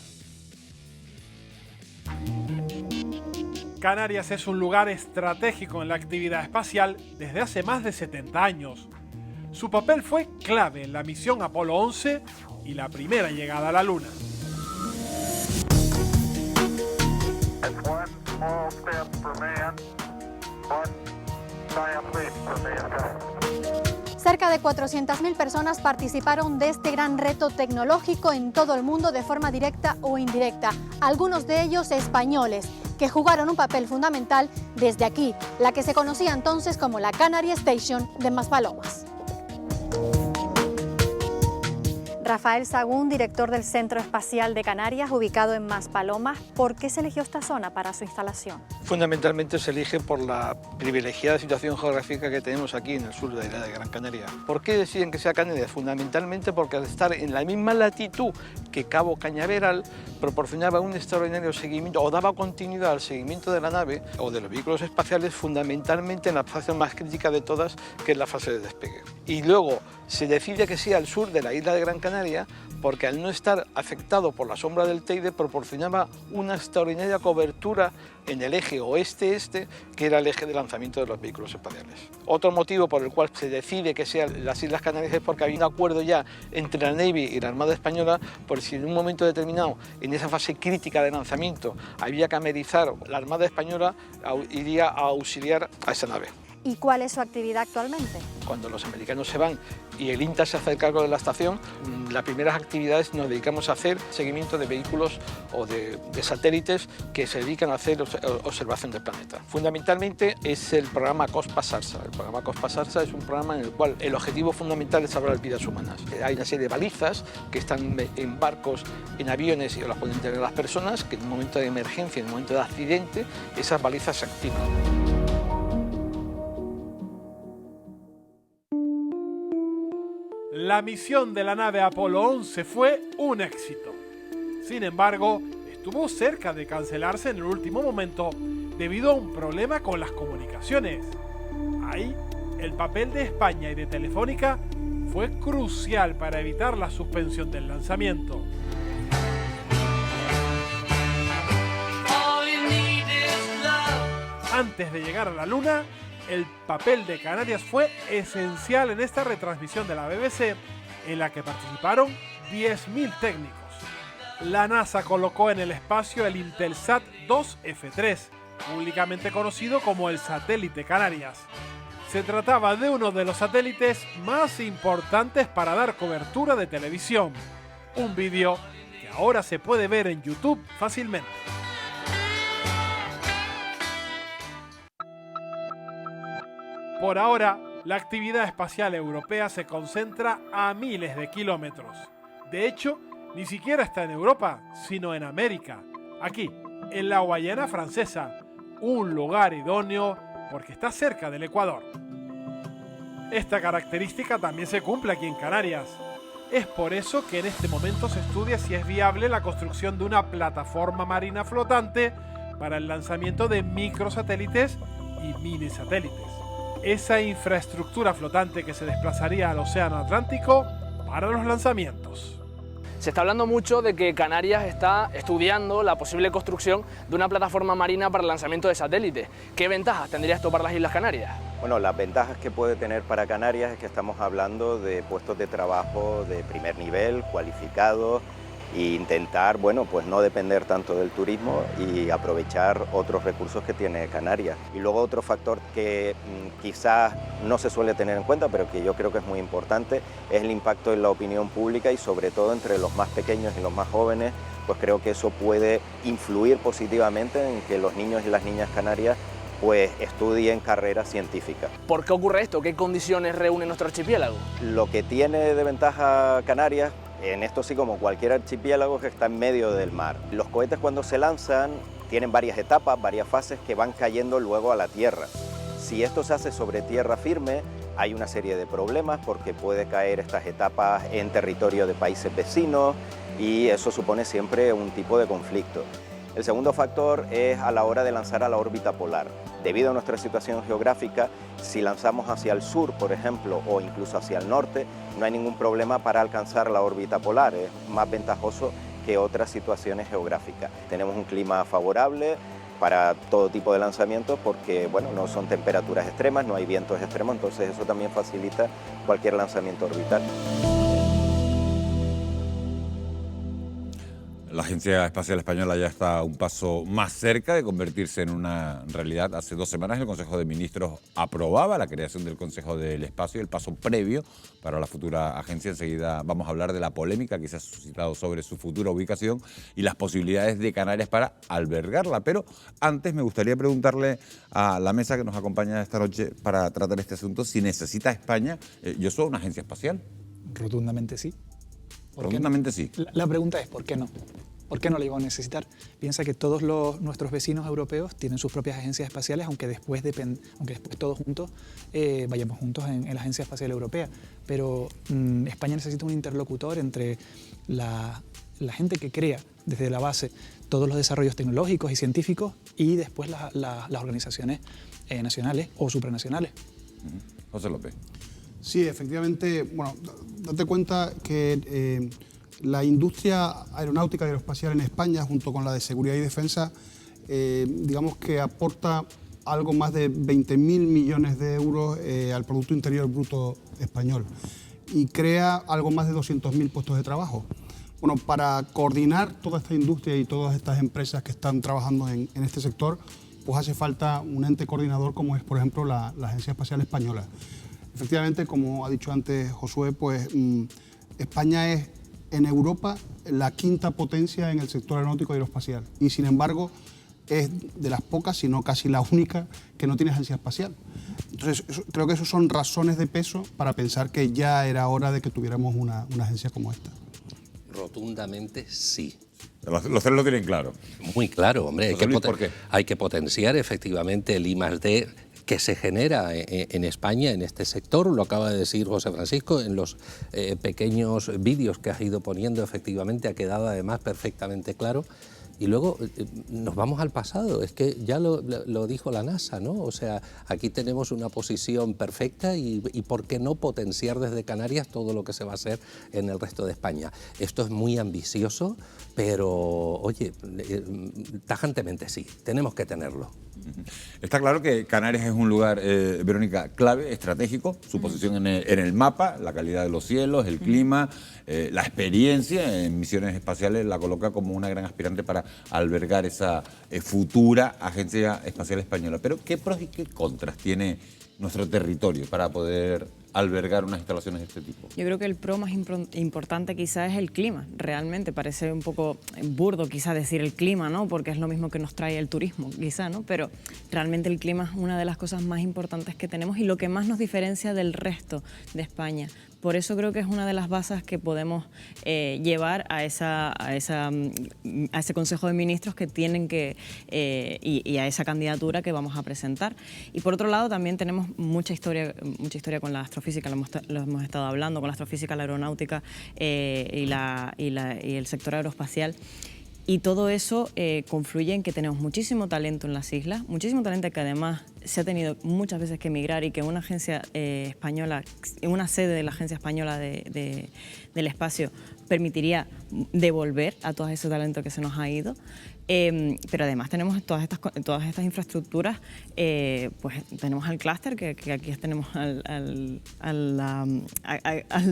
Canarias es un lugar estratégico en la actividad espacial desde hace más de 70 años. Su papel fue clave en la misión Apolo 11 y la primera llegada a la Luna. Cerca de 400.000 personas participaron de este gran reto tecnológico en todo el mundo de forma directa o indirecta, algunos de ellos españoles, que jugaron un papel fundamental desde aquí, la que se conocía entonces como la Canary Station de Maspalomas. Rafael Sagún, director del Centro Espacial de Canarias, ubicado en Maspalomas, ¿por qué se eligió esta zona para su instalación? Fundamentalmente se elige por la privilegiada situación geográfica que tenemos aquí en el sur de la isla de Gran Canaria. ¿Por qué deciden que sea Canarias? Fundamentalmente porque al estar en la misma latitud que Cabo Cañaveral, proporcionaba un extraordinario seguimiento o daba continuidad al seguimiento de la nave o de los vehículos espaciales, fundamentalmente en la fase más crítica de todas, que es la fase de despegue. Y luego se decide que sea al sur de la isla de Gran Canaria porque al no estar afectado por la sombra del Teide proporcionaba una extraordinaria cobertura en el eje oeste-este, que era el eje de lanzamiento de los vehículos espaciales. Otro motivo por el cual se decide que sean las Islas Canarias es porque había un acuerdo ya entre la Navy y la Armada Española por si en un momento determinado, en esa fase crítica de lanzamiento, había que amerizar, la Armada Española iría a auxiliar a esa nave. ¿Y cuál es su actividad actualmente? Cuando los americanos se van y el INTA se hace cargo de la estación, las primeras actividades nos dedicamos a hacer seguimiento de vehículos o de satélites que se dedican a hacer observación del planeta. Fundamentalmente es el programa COSPA-SARSA. El programa COSPA-SARSA es un programa en el cual el objetivo fundamental es salvar vidas humanas. Hay una serie de balizas que están en barcos, en aviones y las pueden tener las personas, que en un momento de emergencia, en un momento de accidente, esas balizas se activan. La misión de la nave Apolo 11 fue un éxito. Sin embargo, estuvo cerca de cancelarse en el último momento debido a un problema con las comunicaciones. Ahí, el papel de España y de Telefónica fue crucial para evitar la suspensión del lanzamiento. Antes de llegar a la Luna, el papel de Canarias fue esencial en esta retransmisión de la BBC, en la que participaron 10.000 técnicos. La NASA colocó en el espacio el Intelsat 2F3, públicamente conocido como el satélite Canarias. Se trataba de uno de los satélites más importantes para dar cobertura de televisión. Un vídeo que ahora se puede ver en YouTube fácilmente. Por ahora, la actividad espacial europea se concentra a miles de kilómetros. De hecho, ni siquiera está en Europa, sino en América, aquí, en la Guayana Francesa, un lugar idóneo porque está cerca del Ecuador. Esta característica también se cumple aquí en Canarias. Es por eso que en este momento se estudia si es viable la construcción de una plataforma marina flotante para el lanzamiento de microsatélites y minisatélites. Esa infraestructura flotante que se desplazaría al Océano Atlántico para los lanzamientos. Se está hablando mucho de que Canarias está estudiando la posible construcción de una plataforma marina para el lanzamiento de satélites. ¿Qué ventajas tendría esto para las Islas Canarias? Bueno, las ventajas que puede tener para Canarias es que estamos hablando de puestos de trabajo de primer nivel, cualificados, e intentar, bueno, pues no depender tanto del turismo y aprovechar otros recursos que tiene Canarias. Y luego otro factor que quizás no se suele tener en cuenta, pero que yo creo que es muy importante, es el impacto en la opinión pública y sobre todo entre los más pequeños y los más jóvenes, pues creo que eso puede influir positivamente en que los niños y las niñas canarias pues estudien carreras científicas. ¿Por qué ocurre esto? ¿Qué condiciones reúne nuestro archipiélago? Lo que tiene de ventaja Canarias, en esto sí como cualquier archipiélago, que está en medio del mar. Los cohetes cuando se lanzan tienen varias etapas, varias fases que van cayendo luego a la tierra. Si esto se hace sobre tierra firme, hay una serie de problemas porque puede caer estas etapas en territorio de países vecinos y eso supone siempre un tipo de conflicto. El segundo factor es a la hora de lanzar a la órbita polar. Debido a nuestra situación geográfica, si lanzamos hacia el sur, por ejemplo, o incluso hacia el norte, no hay ningún problema para alcanzar la órbita polar. Es más ventajoso que otras situaciones geográficas. Tenemos un clima favorable para todo tipo de lanzamientos porque, bueno, no son temperaturas extremas, no hay vientos extremos, entonces eso también facilita cualquier lanzamiento orbital. La Agencia Espacial Española ya está un paso más cerca de convertirse en una realidad. Hace 2 semanas el Consejo de Ministros aprobaba la creación del Consejo del Espacio, el paso previo para la futura agencia. Enseguida vamos a hablar de la polémica que se ha suscitado sobre su futura ubicación y las posibilidades de Canarias para albergarla. Pero antes me gustaría preguntarle a la mesa que nos acompaña esta noche para tratar este asunto si necesita España, yo soy una agencia espacial. Rotundamente sí. Rotundamente sí. La pregunta es, ¿por qué no? ¿Por qué no la íbamos a necesitar? Piensa que todos nuestros vecinos europeos tienen sus propias agencias espaciales, aunque después todos juntos vayamos juntos en la Agencia Espacial Europea. Pero España necesita un interlocutor entre la gente que crea desde la base todos los desarrollos tecnológicos y científicos y después las organizaciones nacionales o supranacionales. José López. Sí, efectivamente, bueno, date cuenta que la industria aeronáutica y aeroespacial en España, junto con la de seguridad y defensa, digamos que aporta algo más de 20.000 millones de euros al Producto Interior Bruto español y crea algo más de 200.000 puestos de trabajo. Bueno, para coordinar toda esta industria y todas estas empresas que están trabajando en este sector, pues hace falta un ente coordinador como es, por ejemplo, la Agencia Espacial Española. Efectivamente, como ha dicho antes Josué, pues España es en Europa la quinta potencia en el sector aeronáutico y aeroespacial y sin embargo es de las pocas, si no casi la única, que no tiene agencia espacial. Entonces creo que eso son razones de peso para pensar que ya era hora de que tuviéramos una agencia como esta. Rotundamente sí. Los tres lo tienen claro. Muy claro, hombre. ¿Por qué? Hay que potenciar efectivamente el I+D que se genera en España en este sector, lo acaba de decir José Francisco, en los pequeños vídeos que has ido poniendo, efectivamente ha quedado además perfectamente claro. Y luego nos vamos al pasado, es que ya lo dijo la NASA, ¿no? O sea, aquí tenemos una posición perfecta y ¿por qué no potenciar desde Canarias todo lo que se va a hacer en el resto de España? Esto es muy ambicioso, pero, oye, tajantemente sí, tenemos que tenerlo. Está claro que Canarias es un lugar, Verónica, clave, estratégico, su posición en el mapa, la calidad de los cielos, el clima, la experiencia en misiones espaciales la coloca como una gran aspirante para albergar esa futura Agencia Espacial Española. Pero ¿qué pros y qué contras tiene nuestro territorio para poder albergar unas instalaciones de este tipo? Yo creo que el pro más importante quizás es el clima. Realmente parece un poco burdo quizás decir el clima, ¿no? Porque es lo mismo que nos trae el turismo, quizás, ¿no? Pero realmente el clima es una de las cosas más importantes que tenemos y lo que más nos diferencia del resto de España. Por eso creo que es una de las bases que podemos llevar a ese Consejo de Ministros que tienen que y a esa candidatura que vamos a presentar. Y por otro lado también tenemos mucha historia con la astrofísica, lo hemos estado hablando, con la astrofísica, la aeronáutica y el sector aeroespacial. Y todo eso confluye en que tenemos muchísimo talento en las islas, muchísimo talento que además se ha tenido muchas veces que emigrar y que una agencia española, una sede de la Agencia Española del Espacio permitiría devolver a todo ese talento que se nos ha ido. Pero además tenemos todas estas infraestructuras, pues tenemos al clúster, que aquí tenemos al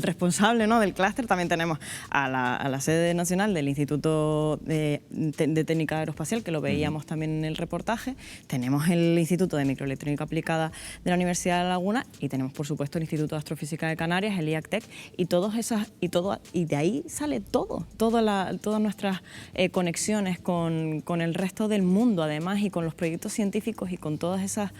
responsable, ¿no?, del clúster, también tenemos a la sede nacional del Instituto de Técnica Aeroespacial, que lo veíamos también en el reportaje, tenemos el Instituto de Microelectrónica Aplicada de la Universidad de La Laguna y tenemos, por supuesto, el Instituto de Astrofísica de Canarias, el IACTEC, y de ahí sale todas nuestras conexiones con el resto del mundo, además, y con los proyectos científicos y con todas esas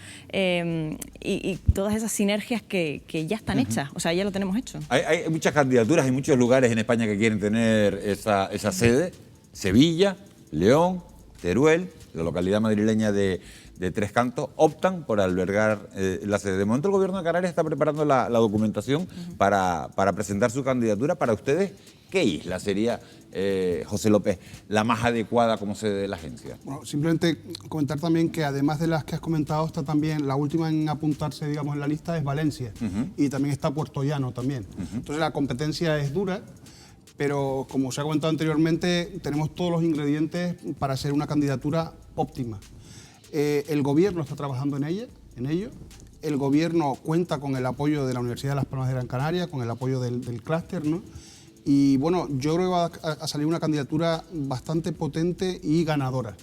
todas esas sinergias que ya están hechas, o sea, ya lo tenemos hecho. Hay muchas candidaturas, hay muchos lugares en España que quieren tener esa sede. Sevilla, León, Teruel, la localidad madrileña de Tres Cantos, optan por albergar la sede. De momento el Gobierno de Canarias está preparando la documentación para presentar su candidatura. Para ustedes, ¿qué isla sería, José López, la más adecuada como sede de la agencia? Bueno, simplemente comentar también que además de las que has comentado, está también la última en apuntarse, digamos, en la lista es Valencia, y también está Puerto Llano también. Entonces la competencia es dura, pero como se ha comentado anteriormente, tenemos todos los ingredientes para hacer una candidatura óptima. El Gobierno está trabajando en ello. El Gobierno cuenta con el apoyo de la Universidad de Las Palmas de Gran Canaria, con el apoyo del clúster, ¿no? Y bueno, yo creo que va a salir una candidatura bastante potente y ganadora.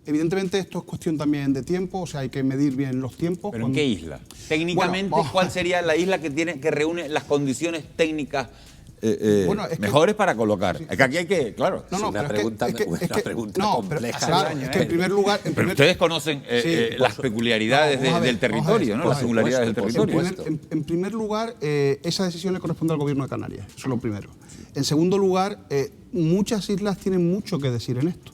Evidentemente esto es cuestión también de tiempo, o sea, hay que medir bien los tiempos. ¿Pero en qué isla? Técnicamente, ¿cuál sería la isla que reúne las condiciones técnicas mejores para colocar. Es que aquí hay que, claro, es una pregunta compleja. Es que en primer lugar... Pero ustedes conocen las peculiaridades del territorio, ¿no? Las singularidades del territorio. En primer lugar, esa decisión le corresponde al Gobierno de Canarias. Eso es lo primero. En segundo lugar, muchas islas tienen mucho que decir en esto.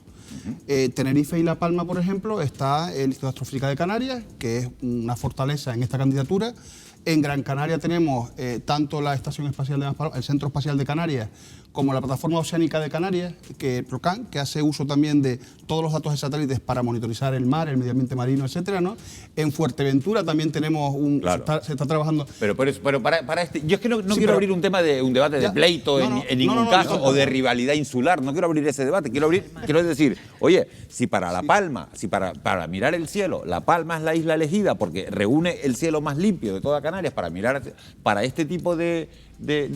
Tenerife y La Palma, por ejemplo, está el Instituto de Astrofísica de Canarias, que es una fortaleza en esta candidatura. En Gran Canaria tenemos tanto la Estación Espacial de Maspalomas, el Centro Espacial de Canarias, como la Plataforma Oceánica de Canarias, que PROCAN, que hace uso también de todos los datos de satélites para monitorizar el mar, el medio ambiente marino, etcétera, ¿no? En Fuerteventura también tenemos se está trabajando... Pero para este... Yo es que no quiero abrir un debate de pleito en ningún caso, o de rivalidad insular, no quiero abrir ese debate, quiero decir, oye, si para La Palma, para mirar el cielo, La Palma es la isla elegida porque reúne el cielo más limpio de toda Canarias para mirar, para este tipo de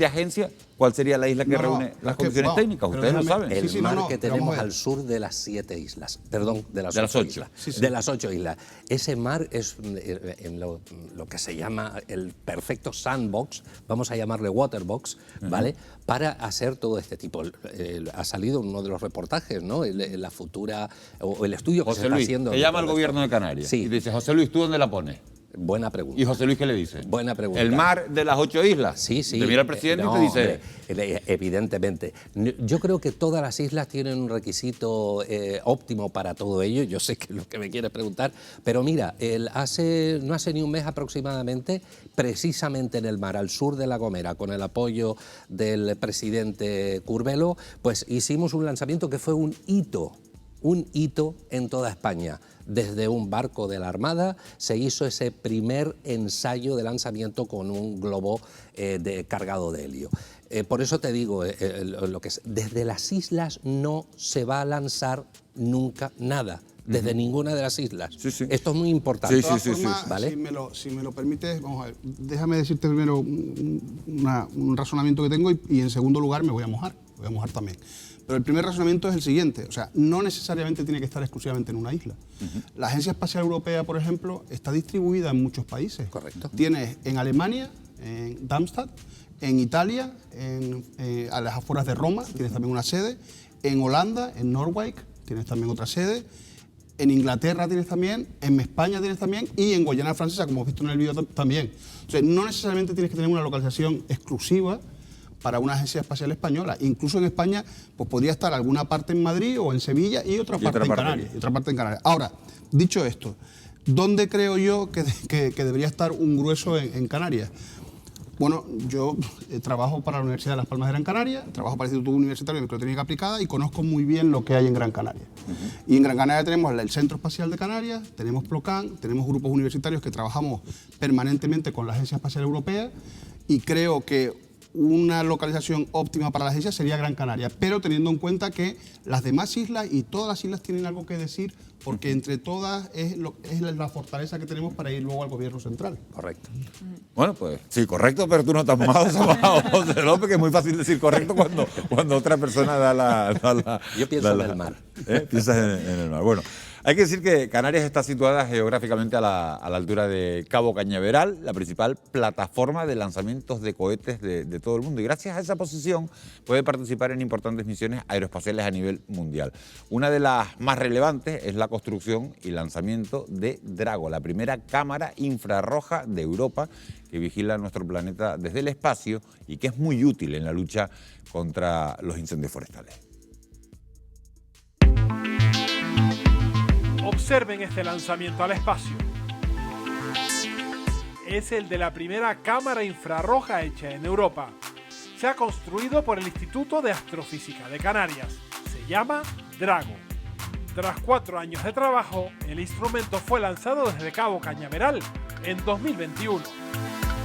agencia, ¿cuál sería la isla que reúne las condiciones técnicas? Ustedes lo saben. El mar que tenemos al sur de las 7 islas, perdón, de las 8 islas. De las 8 islas. Ese mar es en lo que se llama el perfecto sandbox, vamos a llamarle waterbox, ¿vale? Para hacer todo este tipo. Ha salido uno de los reportajes, ¿no? La futura, o el estudio que se está haciendo. Te llama el Gobierno de Canarias. Sí. Y dice, José Luis, ¿tú dónde la pones? Buena pregunta. ¿Y José Luis qué le dice? Buena pregunta. ¿El mar de las 8 islas? Sí. Te mira el presidente y te dice... Evidentemente. Yo creo que todas las islas tienen un requisito óptimo para todo ello. Yo sé que es lo que me quieres preguntar. Pero mira, no hace ni un mes aproximadamente, precisamente en el mar, al sur de La Gomera, con el apoyo del presidente Curbelo, pues hicimos un lanzamiento que fue un hito en toda España. Desde un barco de la Armada se hizo ese primer ensayo de lanzamiento con un globo cargado de helio. Por eso te digo, desde las islas no se va a lanzar nunca nada. Desde ninguna de las islas. Sí. Esto es muy importante. Sí. ¿Vale? Si me lo permites, vamos a ver, déjame decirte primero un razonamiento que tengo y en segundo lugar me voy a mojar también. Pero el primer razonamiento es el siguiente, o sea, no necesariamente tiene que estar exclusivamente en una isla. La Agencia Espacial Europea, por ejemplo, está distribuida en muchos países. Correcto. Tienes en Alemania, en Darmstadt, en Italia, a las afueras de Roma, tienes también una sede, en Holanda, en Noordwijk, tienes también otra sede, en Inglaterra tienes también, en España tienes también y en Guayana Francesa, como hemos visto en el vídeo también. O sea, no necesariamente tienes que tener una localización exclusiva para una agencia espacial española. Incluso en España pues podría estar alguna parte en Madrid o en Sevilla y otra parte en Canarias. Ahora, dicho esto, ¿dónde creo yo que debería estar un grueso en Canarias? Bueno, yo trabajo para la Universidad de Las Palmas de Gran Canaria, trabajo para el Instituto Universitario de Microtécnica Aplicada y conozco muy bien lo que hay en Gran Canaria. Y en Gran Canaria tenemos el Centro Espacial de Canarias, tenemos PLOCAN, tenemos grupos universitarios que trabajamos permanentemente con la Agencia Espacial Europea y creo que una localización óptima para la agencia sería Gran Canaria, pero teniendo en cuenta que las demás islas y todas las islas tienen algo que decir, porque entre todas es la fortaleza que tenemos para ir luego al gobierno central. Correcto. Bueno, pues sí, correcto, pero tú no estás mojado, José López, que es muy fácil decir correcto cuando otra persona da la... Yo pienso en el mar. Piensas en el mar. Bueno, hay que decir que Canarias está situada geográficamente a la altura de Cabo Cañaveral, la principal plataforma de lanzamientos de cohetes de todo el mundo. Y gracias a esa posición puede participar en importantes misiones aeroespaciales a nivel mundial. Una de las más relevantes es la construcción y lanzamiento de Drago, la primera cámara infrarroja de Europa que vigila nuestro planeta desde el espacio y que es muy útil en la lucha contra los incendios forestales. Observen este lanzamiento al espacio. Es el de la primera cámara infrarroja hecha en Europa. Se ha construido por el Instituto de Astrofísica de Canarias. Se llama Drago. Tras 4 años de trabajo, el instrumento fue lanzado desde Cabo Cañaveral en 2021.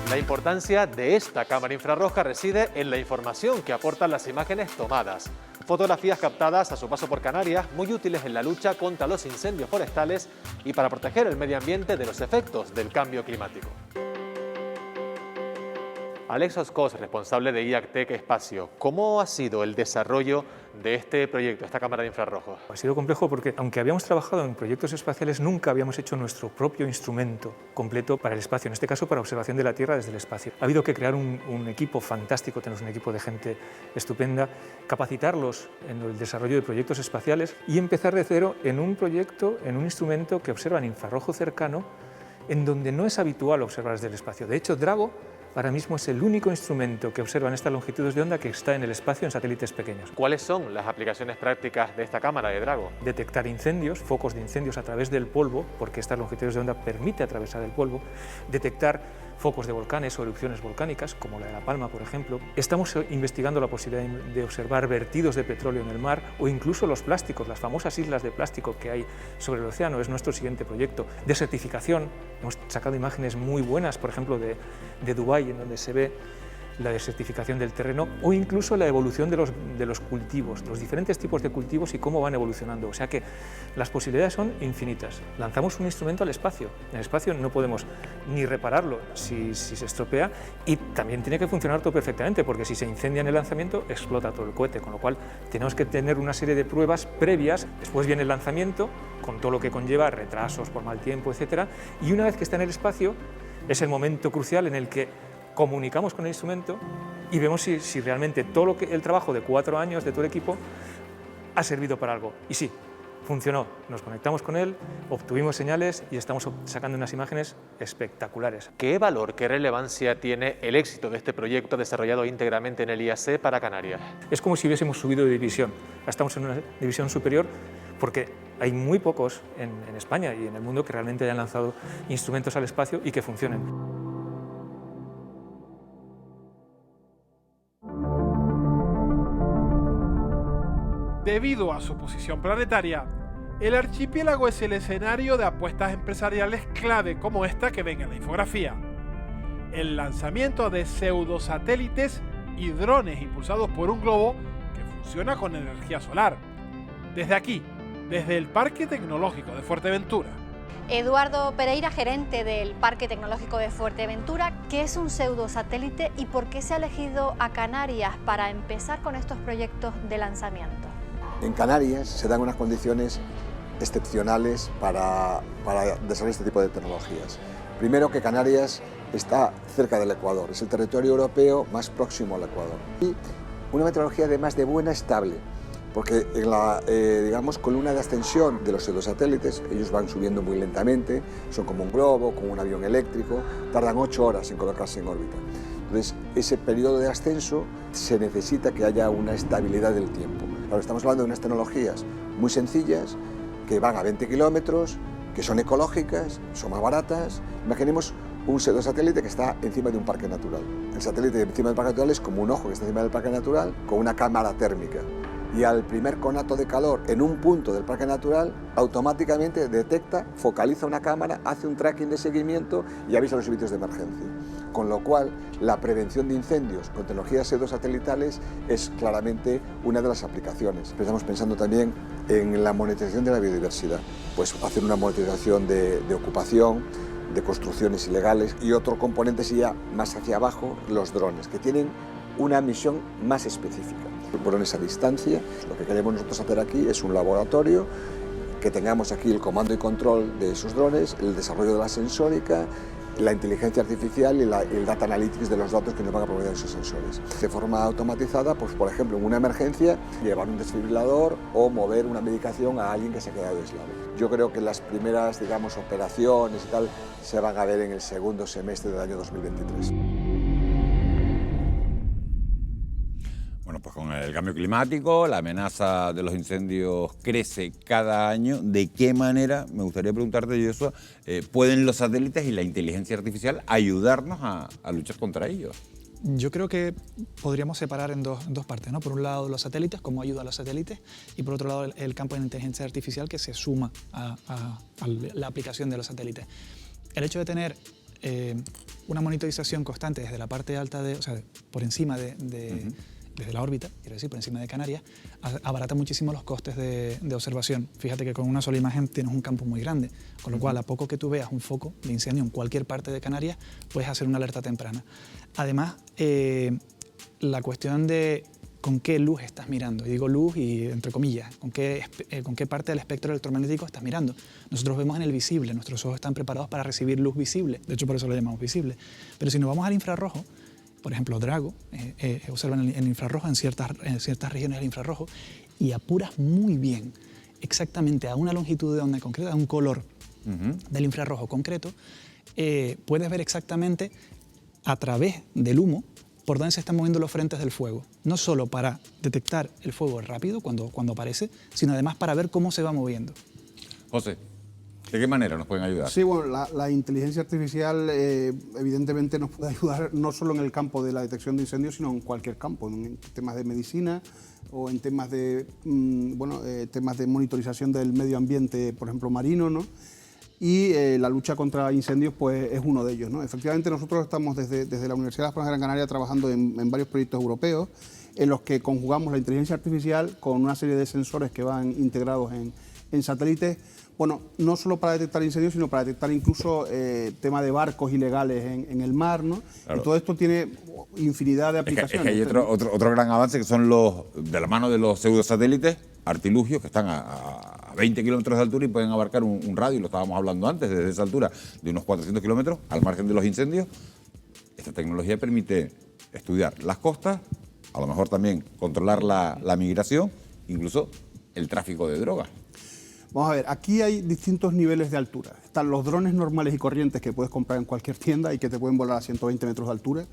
La importancia de esta cámara infrarroja reside en la información que aportan las imágenes tomadas. Fotografías captadas a su paso por Canarias, muy útiles en la lucha contra los incendios forestales y para proteger el medio ambiente de los efectos del cambio climático. Alex Oscos, responsable de IACTEC Espacio, ¿cómo ha sido el desarrollo de este proyecto, esta cámara de infrarrojos? Ha sido complejo porque, aunque habíamos trabajado en proyectos espaciales, nunca habíamos hecho nuestro propio instrumento completo para el espacio, en este caso para observación de la Tierra desde el espacio. Ha habido que crear un equipo fantástico, tenemos un equipo de gente estupenda, capacitarlos en el desarrollo de proyectos espaciales y empezar de cero en un proyecto, en un instrumento que observa en infrarrojo cercano, en donde no es habitual observar desde el espacio. De hecho, DRAGO ahora mismo es el único instrumento que observa en estas longitudes de onda que está en el espacio en satélites pequeños. ¿Cuáles son las aplicaciones prácticas de esta cámara de DRAGO? Detectar incendios, focos de incendios a través del polvo, porque estas longitudes de onda permite atravesar el polvo. Detectar focos de volcanes o erupciones volcánicas, como la de La Palma, por ejemplo. Estamos investigando la posibilidad de observar vertidos de petróleo en el mar o incluso los plásticos, las famosas islas de plástico que hay sobre el océano. Es nuestro siguiente proyecto. Desertificación. Hemos sacado imágenes muy buenas, por ejemplo, de Dubái, en donde se ve la desertificación del terreno o incluso la evolución de los cultivos, los diferentes tipos de cultivos y cómo van evolucionando. O sea que las posibilidades son infinitas. Lanzamos un instrumento al espacio. En el espacio no podemos ni repararlo si se estropea y también tiene que funcionar todo perfectamente porque si se incendia en el lanzamiento explota todo el cohete, con lo cual tenemos que tener una serie de pruebas previas. Después viene el lanzamiento con todo lo que conlleva, retrasos por mal tiempo, etcétera, y una vez que está en el espacio es el momento crucial en el que comunicamos con el instrumento y vemos si realmente todo el trabajo de 4 años de todo el equipo ha servido para algo. Y sí, funcionó. Nos conectamos con él, obtuvimos señales y estamos sacando unas imágenes espectaculares. ¿Qué valor, qué relevancia tiene el éxito de este proyecto desarrollado íntegramente en el IAC para Canarias? Es como si hubiésemos subido de división. Estamos en una división superior porque hay muy pocos en España y en el mundo que realmente hayan lanzado instrumentos al espacio y que funcionen. Debido a su posición planetaria, el archipiélago es el escenario de apuestas empresariales clave como esta que ven en la infografía. El lanzamiento de pseudosatélites y drones impulsados por un globo que funciona con energía solar. Desde aquí, desde el Parque Tecnológico de Fuerteventura. Eduardo Pereira, gerente del Parque Tecnológico de Fuerteventura, ¿qué es un pseudosatélite y por qué se ha elegido a Canarias para empezar con estos proyectos de lanzamiento? En Canarias se dan unas condiciones excepcionales para desarrollar este tipo de tecnologías. Primero, que Canarias está cerca del Ecuador, es el territorio europeo más próximo al Ecuador. Y una meteorología además de buena, estable, porque en la columna de ascensión de los pseudosatélites, ellos van subiendo muy lentamente, son como un globo, como un avión eléctrico, tardan 8 horas en colocarse en órbita. Entonces, ese periodo de ascenso se necesita que haya una estabilidad del tiempo. Claro, estamos hablando de unas tecnologías muy sencillas, que van a 20 kilómetros, que son ecológicas, son más baratas. Imaginemos un pseudosatélite que está encima de un parque natural. El satélite encima del parque natural es como un ojo que está encima del parque natural con una cámara térmica. Y al primer conato de calor en un punto del parque natural, automáticamente detecta, focaliza una cámara, hace un tracking de seguimiento y avisa a los servicios de emergencia. Con lo cual, la prevención de incendios con tecnologías pseudosatelitales es claramente una de las aplicaciones. Estamos pensando también en la monetización de la biodiversidad, pues hacer una monetización de ocupación, de construcciones ilegales, y otro componente sería más hacia abajo, los drones, que tienen una misión más específica. Drones a distancia. Lo que queremos nosotros hacer aquí es un laboratorio, que tengamos aquí el comando y control de esos drones, el desarrollo de la sensórica, la inteligencia artificial y el data analytics de los datos que nos van a proveer esos sensores. De forma automatizada, pues por ejemplo en una emergencia, llevar un desfibrilador o mover una medicación a alguien que se ha quedado aislado. Yo creo que las primeras, operaciones y tal se van a ver en el segundo semestre del año 2023. Bueno, pues con el cambio climático, la amenaza de los incendios crece cada año. ¿De qué manera, me gustaría preguntarte, Joshua, pueden los satélites y la inteligencia artificial ayudarnos a luchar contra ellos? Yo creo que podríamos separar en dos partes, ¿no? Por un lado los satélites, cómo ayuda a los satélites, y por otro lado el campo de inteligencia artificial que se suma a la aplicación de los satélites. El hecho de tener una monitorización constante desde la parte alta, por encima desde la órbita, quiero decir, por encima de Canarias, abarata muchísimo los costes de observación. Fíjate que con una sola imagen tienes un campo muy grande, con lo cual a poco que tú veas un foco de incendio en cualquier parte de Canarias, puedes hacer una alerta temprana. Además, la cuestión de con qué luz estás mirando. Y digo luz y entre comillas, con qué parte del espectro electromagnético estás mirando. Nosotros vemos en el visible, nuestros ojos están preparados para recibir luz visible, de hecho por eso lo llamamos visible. Pero si nos vamos al infrarrojo, por ejemplo, Drago observa el infrarrojo en ciertas regiones del infrarrojo y apuras muy bien exactamente a una longitud de onda concreta, a un color del infrarrojo concreto, puedes ver exactamente a través del humo por dónde se están moviendo los frentes del fuego. No solo para detectar el fuego rápido cuando aparece, sino además para ver cómo se va moviendo. José, ¿de qué manera nos pueden ayudar? Sí, bueno, la inteligencia artificial evidentemente nos puede ayudar no solo en el campo de la detección de incendios, sino en cualquier campo, en temas de medicina o en temas de, temas de monitorización del medio ambiente, por ejemplo, marino, ¿no? Y la lucha contra incendios pues, es uno de ellos, ¿no? Efectivamente, nosotros estamos desde la Universidad de las Palmas de Gran Canaria trabajando en varios proyectos europeos en los que conjugamos la inteligencia artificial con una serie de sensores que van integrados en satélites, bueno, no solo para detectar incendios, sino para detectar incluso tema de barcos ilegales en el mar, ¿no? Claro. Y todo esto tiene infinidad de aplicaciones. Es que hay otro gran avance que son de la mano de los pseudosatélites, artilugios que están a 20 kilómetros de altura y pueden abarcar un radio, lo estábamos hablando antes, desde esa altura de unos 400 kilómetros al margen de los incendios. Esta tecnología permite estudiar las costas, a lo mejor también controlar la migración, incluso el tráfico de drogas. Vamos a ver, aquí hay distintos niveles de altura. Están los drones normales y corrientes que puedes comprar en cualquier tienda y que te pueden volar a 120 metros de altura.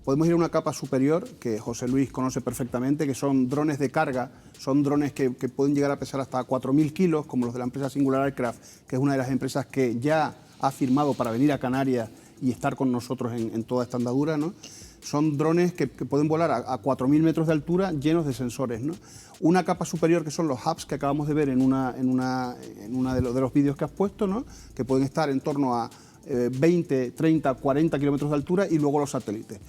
Podemos ir a una capa superior, que José Luis conoce perfectamente, que son drones de carga, son drones que pueden llegar a pesar hasta 4.000 kilos, como los de la empresa Singular Aircraft, que es una de las empresas que ya ha firmado para venir a Canarias y estar con nosotros en toda esta andadura, ¿no? Son drones que pueden volar a 4.000 metros de altura llenos de sensores, ¿no? Una capa superior que son los hubs que acabamos de ver en una de los vídeos que has puesto, ¿no? Que pueden estar en torno a 20, 30, 40 kilómetros de altura, y luego los satélites.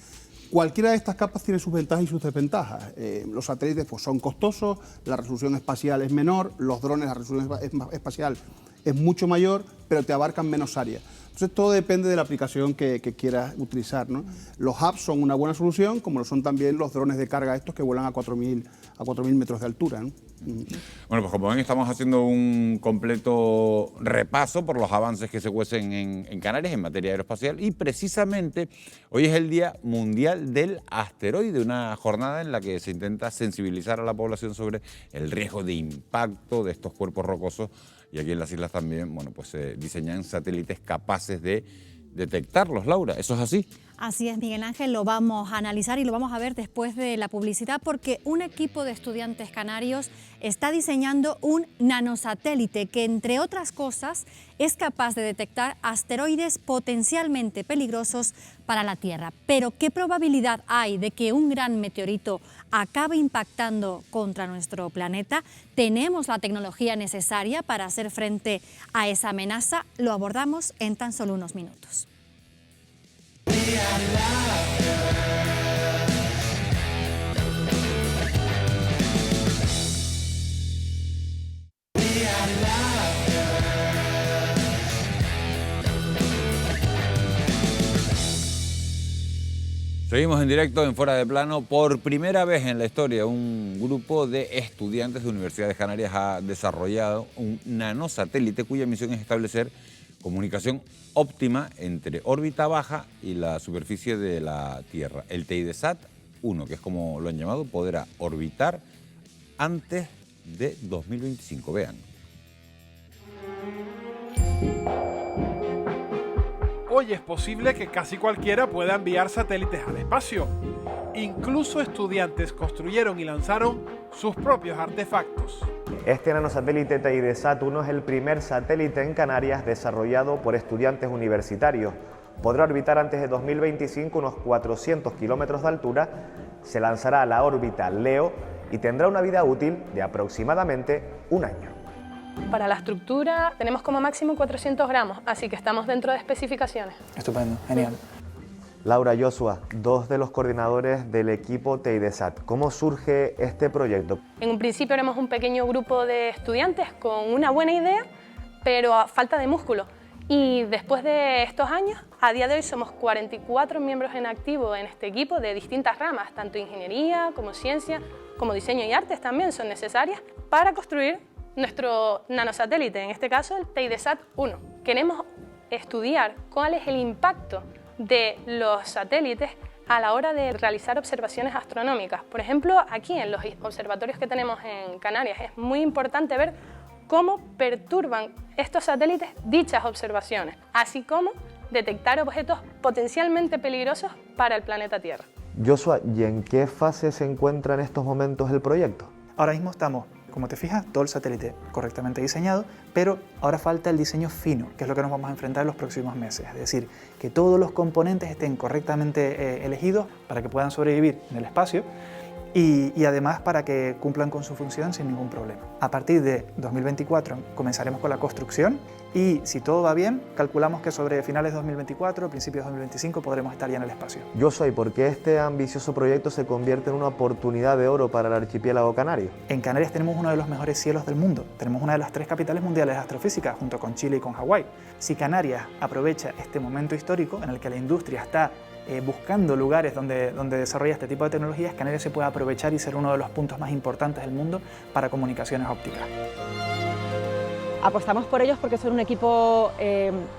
Cualquiera de estas capas tiene sus ventajas y sus desventajas. Los satélites pues, son costosos, la resolución espacial es menor, los drones, la resolución espacial es mucho mayor, pero te abarcan menos área. Entonces todo depende de la aplicación que quieras utilizar, ¿no? Los hubs son una buena solución, como lo son también los drones de carga estos que vuelan a 4.000 metros de altura, ¿no? Bueno, pues como ven, estamos haciendo un completo repaso por los avances que se cuecen en Canarias en materia aeroespacial, y precisamente hoy es el Día Mundial del Asteroide, una jornada en la que se intenta sensibilizar a la población sobre el riesgo de impacto de estos cuerpos rocosos, y aquí en las islas también, bueno, pues se diseñan satélites capaces de detectarlos. Laura, ¿eso es así? Así es, Miguel Ángel, lo vamos a analizar y lo vamos a ver después de la publicidad, porque un equipo de estudiantes canarios está diseñando un nanosatélite que, entre otras cosas, es capaz de detectar asteroides potencialmente peligrosos para la Tierra. Pero, ¿qué probabilidad hay de que un gran meteorito acabe impactando contra nuestro planeta? ¿Tenemos la tecnología necesaria para hacer frente a esa amenaza? Lo abordamos en tan solo unos minutos. Seguimos en directo en Fuera de Plano. Por primera vez en la historia, un grupo de estudiantes de universidades canarias ha desarrollado un nanosatélite cuya misión es establecer comunicación óptima entre órbita baja y la superficie de la Tierra. El TEIDESAT-1, que es como lo han llamado, podrá orbitar antes de 2025. Vean. Hoy es posible que casi cualquiera pueda enviar satélites al espacio. Incluso estudiantes construyeron y lanzaron sus propios artefactos. Este nanosatélite TEIDESAT-1 es el primer satélite en Canarias desarrollado por estudiantes universitarios. Podrá orbitar antes de 2025 unos 400 kilómetros de altura, se lanzará a la órbita LEO y tendrá una vida útil de aproximadamente un año. Para la estructura tenemos como máximo 400 gramos, así que estamos dentro de especificaciones. Estupendo, genial. Laura, Joshua, dos de los coordinadores del equipo TEIDESAT. ¿Cómo surge este proyecto? En un principio éramos un pequeño grupo de estudiantes con una buena idea, pero a falta de músculo. Y después de estos años, a día de hoy somos 44 miembros en activo en este equipo de distintas ramas, tanto ingeniería como ciencia, como diseño y artes también son necesarias para construir nuestro nanosatélite, en este caso el TEIDESAT-1. Queremos estudiar cuál es el impacto de los satélites a la hora de realizar observaciones astronómicas. Por ejemplo, aquí en los observatorios que tenemos en Canarias es muy importante ver cómo perturban estos satélites dichas observaciones, así como detectar objetos potencialmente peligrosos para el planeta Tierra. Joshua, ¿y en qué fase se encuentra en estos momentos el proyecto? Ahora mismo estamos, como te fijas, todo el satélite correctamente diseñado, pero ahora falta el diseño fino, que es lo que nos vamos a enfrentar en los próximos meses. Es decir, que todos los componentes estén correctamente elegidos para que puedan sobrevivir en el espacio y además para que cumplan con su función sin ningún problema. A partir de 2024 comenzaremos con la construcción y si todo va bien, calculamos que sobre finales de 2024, principios de 2025 podremos estar ya en el espacio. Joshua, ¿y por qué este ambicioso proyecto se convierte en una oportunidad de oro para el archipiélago canario? En Canarias tenemos uno de los mejores cielos del mundo. Tenemos una de las 3 capitales mundiales de astrofísica, junto con Chile y con Hawái. Si Canarias aprovecha este momento histórico en el que la industria está buscando lugares donde desarrolla este tipo de tecnologías, Canarias se puede aprovechar y ser uno de los puntos más importantes del mundo para comunicaciones ópticas. Apostamos por ellos porque son un equipo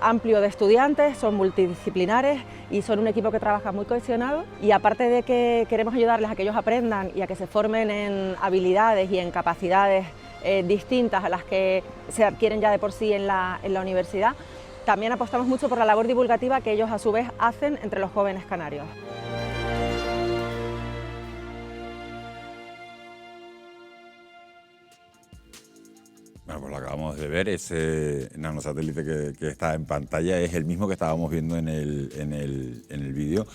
amplio de estudiantes, son multidisciplinares y son un equipo que trabaja muy cohesionado, y aparte de que queremos ayudarles a que ellos aprendan y a que se formen en habilidades y en capacidades distintas a las que se adquieren ya de por sí en la universidad, también apostamos mucho por la labor divulgativa que ellos a su vez hacen entre los jóvenes canarios. Bueno, pues lo acabamos de ver, ese nanosatélite que está en pantalla es el mismo que estábamos viendo en el vídeo.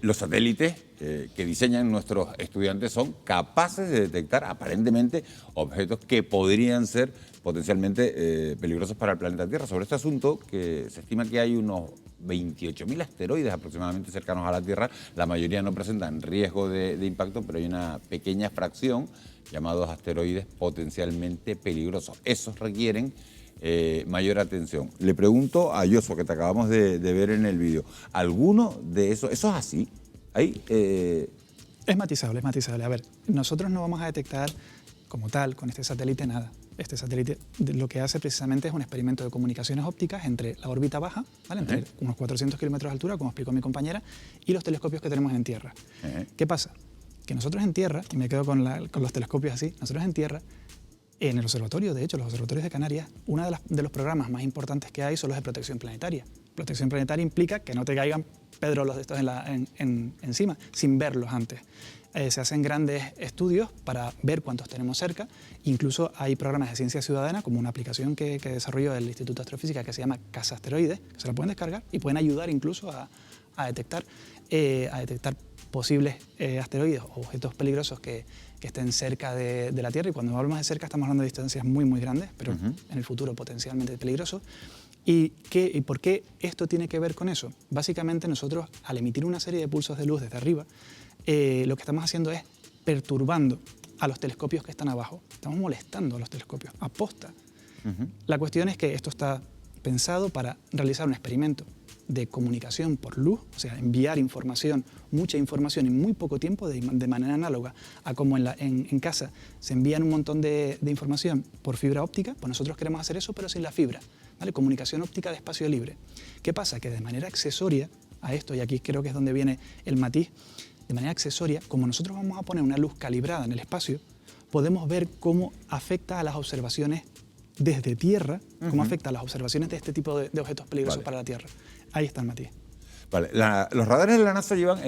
Los satélites que diseñan nuestros estudiantes son capaces de detectar aparentemente objetos que podrían ser potencialmente peligrosos para el planeta Tierra. Sobre este asunto, que se estima que hay unos 28.000 asteroides aproximadamente cercanos a la Tierra, la mayoría no presentan riesgo de impacto, pero hay una pequeña fracción llamados asteroides potencialmente peligrosos. Esos requieren mayor atención. Le pregunto a Joshua, que te acabamos de ver en el vídeo, ¿alguno de esos, eso es así? ¿Hay, Es matizable, es matizable. A ver, nosotros no vamos a detectar como tal con este satélite nada. Este satélite lo que hace precisamente es un experimento de comunicaciones ópticas entre la órbita baja, ¿vale? Entre unos 400 kilómetros de altura, como explicó mi compañera, y los telescopios que tenemos en tierra. ¿Qué pasa? Que nosotros en tierra, y me quedo con los telescopios así, nosotros en tierra, en el observatorio, de hecho, los observatorios de Canarias, uno de los programas más importantes que hay son los de protección planetaria. Protección planetaria implica que no te caigan pedrolos de estos encima, sin verlos antes. Se hacen grandes estudios para ver cuántos tenemos cerca. Incluso hay programas de ciencia ciudadana, como una aplicación que desarrolló el Instituto de Astrofísica que se llama Casa Asteroides, que se la pueden descargar y pueden ayudar incluso a detectar posibles asteroides o objetos peligrosos que estén cerca de la Tierra. Y cuando hablamos de cerca estamos hablando de distancias muy, muy grandes, pero en el futuro potencialmente peligrosos. ¿Y por qué esto tiene que ver con eso? Básicamente nosotros, al emitir una serie de pulsos de luz desde arriba, lo que estamos haciendo es perturbando a los telescopios que están abajo. Estamos molestando a los telescopios, aposta. La cuestión es que esto está pensado para realizar un experimento de comunicación por luz, o sea, enviar información, mucha información en muy poco tiempo, de manera análoga a como en casa se envían un montón de información por fibra óptica. Pues nosotros queremos hacer eso, pero sin la fibra, ¿vale? Comunicación óptica de espacio libre. ¿Qué pasa? Que de manera accesoria a esto, y aquí creo que es donde viene el matiz, de manera accesoria, como nosotros vamos a poner una luz calibrada en el espacio, podemos ver cómo afecta a las observaciones desde Tierra, cómo afecta a las observaciones de este tipo de objetos peligrosos para la Tierra. Ahí está el matiz. Vale. Los radares de la NASA llevan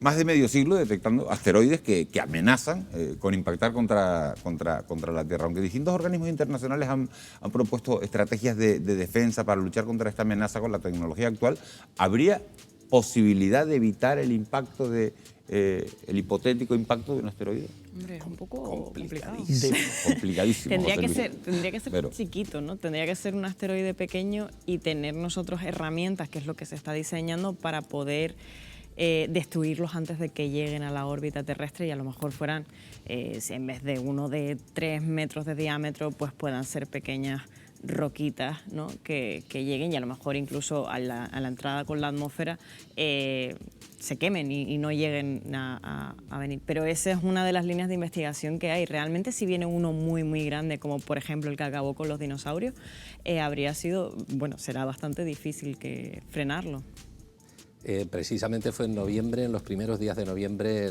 más de medio siglo detectando asteroides que amenazan con impactar contra la Tierra. Aunque distintos organismos internacionales han propuesto estrategias de defensa para luchar contra esta amenaza con la tecnología actual, ¿habría posibilidad de evitar el impacto el hipotético impacto de un asteroide? Hombre, es un poco Complicadísimo. Tendría que ser chiquito, ¿no? Tendría que ser un asteroide pequeño y tener nosotros herramientas, que es lo que se está diseñando, para poder destruirlos antes de que lleguen a la órbita terrestre, y a lo mejor fueran, si en vez de uno de 3 metros de diámetro, pues puedan ser pequeñas roquitas, ¿no? que lleguen y a lo mejor incluso a la entrada con la atmósfera se quemen y no lleguen a venir. Pero esa es una de las líneas de investigación que hay. Realmente si viene uno muy, muy grande, como por ejemplo el que acabó con los dinosaurios, será bastante difícil frenarlo. Precisamente fue en noviembre, en los primeros días de noviembre,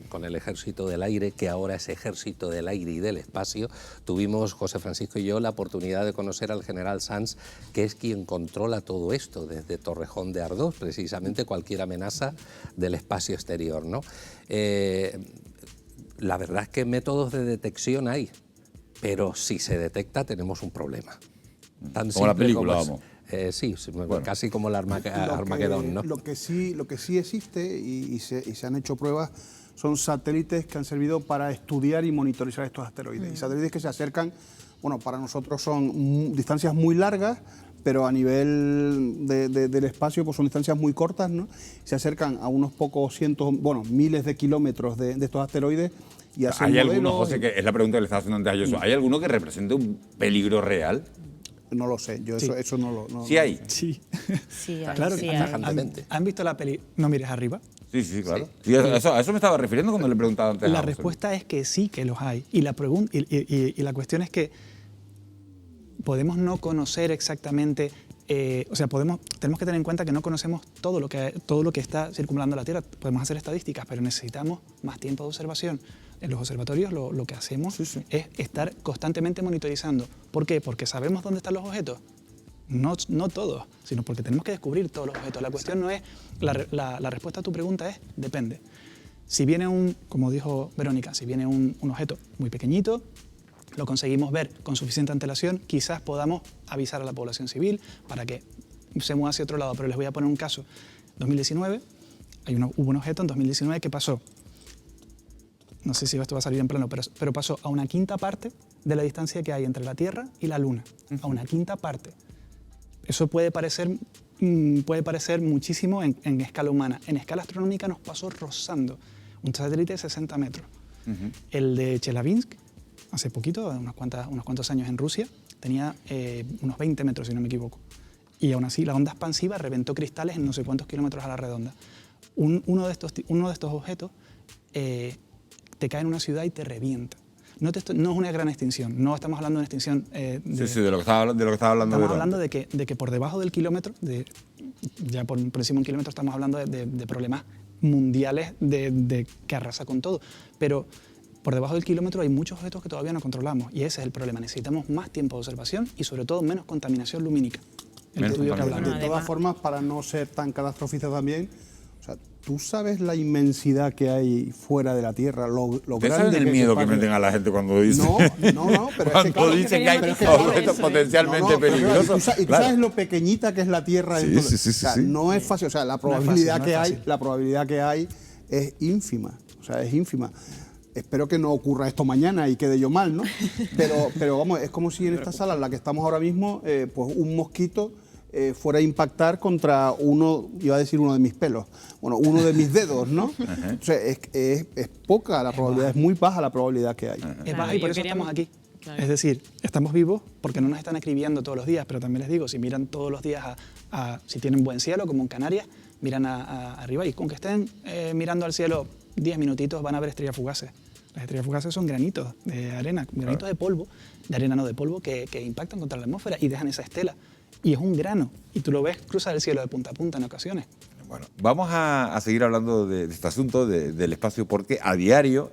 con el Ejército del Aire, que ahora es Ejército del Aire y del Espacio, tuvimos, José Francisco y yo, la oportunidad de conocer al general Sanz, que es quien controla todo esto desde Torrejón de Ardoz, precisamente cualquier amenaza del espacio exterior, ¿no? La verdad es que métodos de detección hay, pero si se detecta tenemos un problma. Tan como la película, vamos. Sí, bueno, casi como el Armagedón, ¿no? Lo que sí existe y se han hecho pruebas son satélites que han servido para estudiar y monitorizar estos asteroides. Y satélites que se acercan, para nosotros son distancias muy largas, pero a nivel del espacio pues son distancias muy cortas, ¿no? Se acercan a unos pocos miles de kilómetros de estos asteroides y hacen ¿Hay alguno, José, que es la pregunta que le estaba haciendo antes a Joshua, ¿hay alguno que represente un peligro real? No lo sé, yo eso no lo... ¿Sí hay? Sí. Sí hay, claro, sí ¿Han visto la peli No mires arriba? Sí, claro. Sí, a eso me estaba refiriendo cuando le preguntaba antes. La respuesta es que sí, que los hay. Y la cuestión es que podemos no conocer exactamente... tenemos que tener en cuenta que no conocemos todo lo que está circundando la Tierra. Podemos hacer estadísticas, pero necesitamos más tiempo de observación. En los observatorios lo que hacemos es estar constantemente monitorizando. ¿Por qué? Porque sabemos dónde están los objetos. No todos, sino porque tenemos que descubrir todos los objetos. La cuestión no es... La respuesta a tu pregunta es depende. Si viene como dijo Verónica, si viene un objeto muy pequeñito, lo conseguimos ver con suficiente antelación, quizás podamos avisar a la población civil para que se mueva hacia otro lado. Pero les voy a poner un caso. 2019, hubo un objeto en 2019 que pasó, no sé si esto va a salir en plano, pero pasó a una quinta parte de la distancia que hay entre la Tierra y la Luna. A una quinta parte. Eso puede parecer muchísimo en escala humana. En escala astronómica nos pasó rozando un satélite de 60 metros. El de Chelyabinsk, hace poquito, unos cuantos años en Rusia, tenía unos 20 metros, si no me equivoco. Y aún así, la onda expansiva reventó cristales en no sé cuántos kilómetros a la redonda. Uno de estos objetos te cae en una ciudad y te revienta. No es una gran extinción, no estamos hablando de una extinción... de lo que estaba hablando. Estamos hablando de que por debajo del kilómetro, ya por encima de un kilómetro, estamos hablando de problemas mundiales que arrasa con todo. Pero por debajo del kilómetro hay muchos objetos que todavía no controlamos y ese es el problema. Necesitamos más tiempo de observación y sobre todo menos contaminación lumínica. De todas formas, para no ser tan catastrofista también, ¿tú sabes la inmensidad que hay fuera de la Tierra? Lo grande es el miedo que meten a la gente cuando dicen, pero cuando dicen que hay objetos potencialmente peligrosos. Y tú sabes lo pequeñita que es la Tierra. No es fácil. La probabilidad que hay es ínfima. Es ínfima. Espero que no ocurra esto mañana y quede yo mal, ¿no? Pero vamos, es como si en esta sala en la que estamos ahora mismo, pues un mosquito fuera a impactar contra uno de mis pelos, uno de mis dedos, ¿no? Entonces, es poca la probabilidad, es muy baja la probabilidad que hay. Es baja y por eso estamos aquí. Claro. Es decir, estamos vivos porque no nos están escribiendo todos los días, pero también les digo, si miran todos los días, si tienen buen cielo, como en Canarias, miran arriba y con que estén mirando al cielo 10 minutitos van a ver estrellas fugaces. Las estrellas fugaces son granitos de arena, granitos de polvo, de polvo que impactan contra la atmósfera y dejan esa estela. Y es un grano, y tú lo ves cruzar el cielo de punta a punta en ocasiones. Bueno, vamos a seguir hablando de este asunto del espacio porque a diario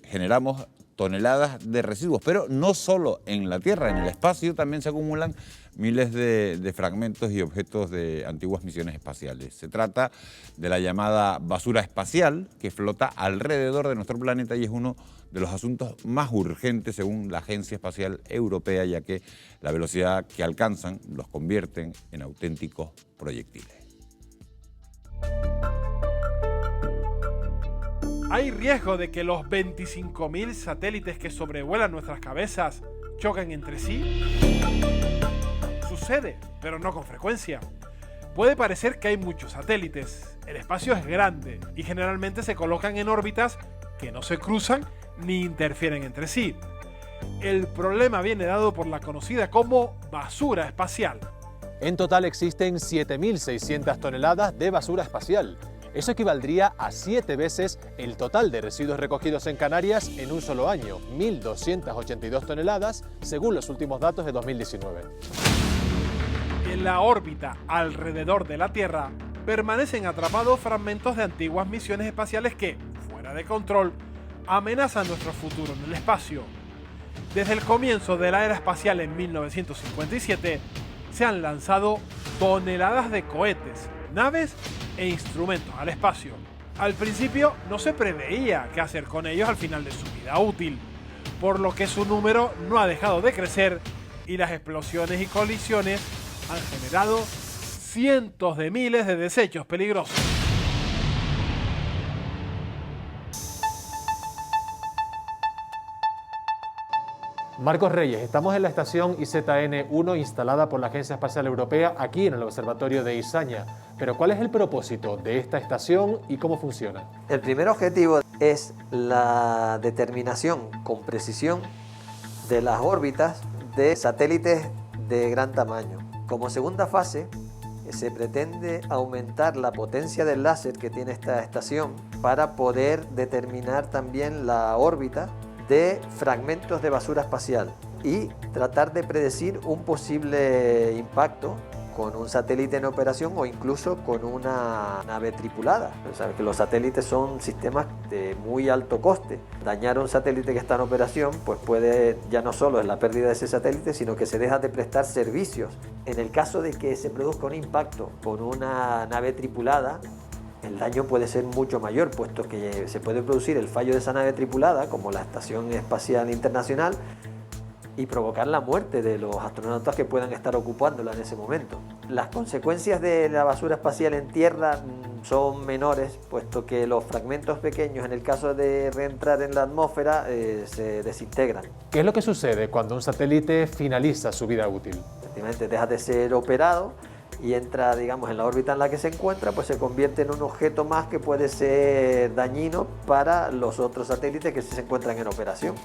generamos toneladas de residuos, pero no solo en la Tierra, en el espacio también se acumulan miles de fragmentos y objetos de antiguas misiones espaciales. Se trata de la llamada basura espacial que flota alrededor de nuestro planeta y es uno de los asuntos más urgentes según la Agencia Espacial Europea, ya que la velocidad que alcanzan los convierten en auténticos proyectiles. ¿Hay riesgo de que los 25.000 satélites que sobrevuelan nuestras cabezas choquen entre sí? Sucede, pero no con frecuencia. Puede parecer que hay muchos satélites. El espacio es grande y generalmente se colocan en órbitas que no se cruzan ni interfieren entre sí. El problema viene dado por la conocida como basura espacial. En total existen 7.600 toneladas de basura espacial. Eso equivaldría a 7 veces el total de residuos recogidos en Canarias en un solo año, 1.282 toneladas, según los últimos datos de 2019. En la órbita alrededor de la Tierra permanecen atrapados fragmentos de antiguas misiones espaciales que, fuera de control, amenazan nuestro futuro en el espacio. Desde el comienzo de la era espacial en 1957, se han lanzado toneladas de cohetes, naves e instrumentos al espacio. Al principio no se preveía qué hacer con ellos al final de su vida útil, por lo que su número no ha dejado de crecer y las explosiones y colisiones han generado cientos de miles de desechos peligrosos. Marcos Reyes, estamos en la estación IZN-1 instalada por la Agencia Espacial Europea aquí en el Observatorio de Izaña. Pero ¿cuál es el propósito de esta estación y cómo funciona? El primer objetivo es la determinación con precisión de las órbitas de satélites de gran tamaño. Como segunda fase, se pretende aumentar la potencia del láser que tiene esta estación para poder determinar también la órbita de fragmentos de basura espacial y tratar de predecir un posible impacto con un satélite en operación o incluso con una nave tripulada. Sabes que los satélites son sistemas de muy alto coste. Dañar un satélite que está en operación pues puede, ya no solo es la pérdida de ese satélite, sino que se deja de prestar servicios. En el caso de que se produzca un impacto con una nave tripulada, el daño puede ser mucho mayor, puesto que se puede producir el fallo de esa nave tripulada, como la Estación Espacial Internacional, y provocar la muerte de los astronautas que puedan estar ocupándola en ese momento. Las consecuencias de la basura espacial en tierra son menores, puesto que los fragmentos pequeños, en el caso de reentrar en la atmósfera, se desintegran. ¿Qué es lo que sucede cuando un satélite finaliza su vida útil? Efectivamente, deja de ser operado y entra, digamos, en la órbita en la que se encuentra, pues se convierte en un objeto más que puede ser dañino para los otros satélites que se encuentran en operación.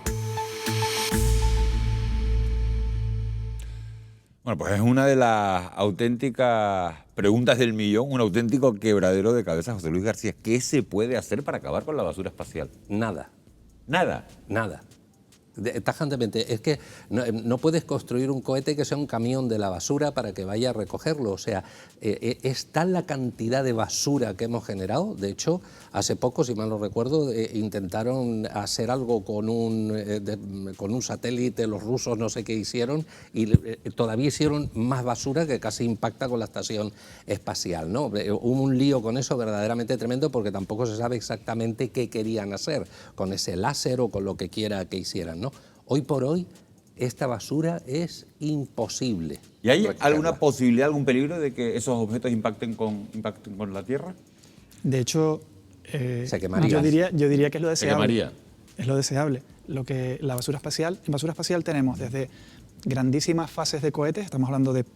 Bueno, pues es una de las auténticas preguntas del millón, un auténtico quebradero de cabeza, José Luis García. ¿Qué se puede hacer para acabar con la basura espacial? Nada. ¿Nada? Nada. Tajantemente, es que no puedes construir un cohete que sea un camión de la basura para que vaya a recogerlo. O sea, es tal la cantidad de basura que hemos generado. De hecho, hace poco, si mal no recuerdo, intentaron hacer algo con un satélite, los rusos no sé qué hicieron, y todavía hicieron más basura que casi impacta con la estación espacial, ¿no? Hubo un lío con eso verdaderamente tremendo porque tampoco se sabe exactamente qué querían hacer con ese láser o con lo que quiera que hicieran, ¿no? Hoy por hoy, esta basura es imposible. ¿Y hay alguna posibilidad, algún peligro de que esos objetos impacten con la Tierra? De hecho, se quemaría. Yo diría que es lo deseable. Se quemaría. Es lo deseable. En basura espacial tenemos desde grandísimas fases de cohetes, estamos hablando de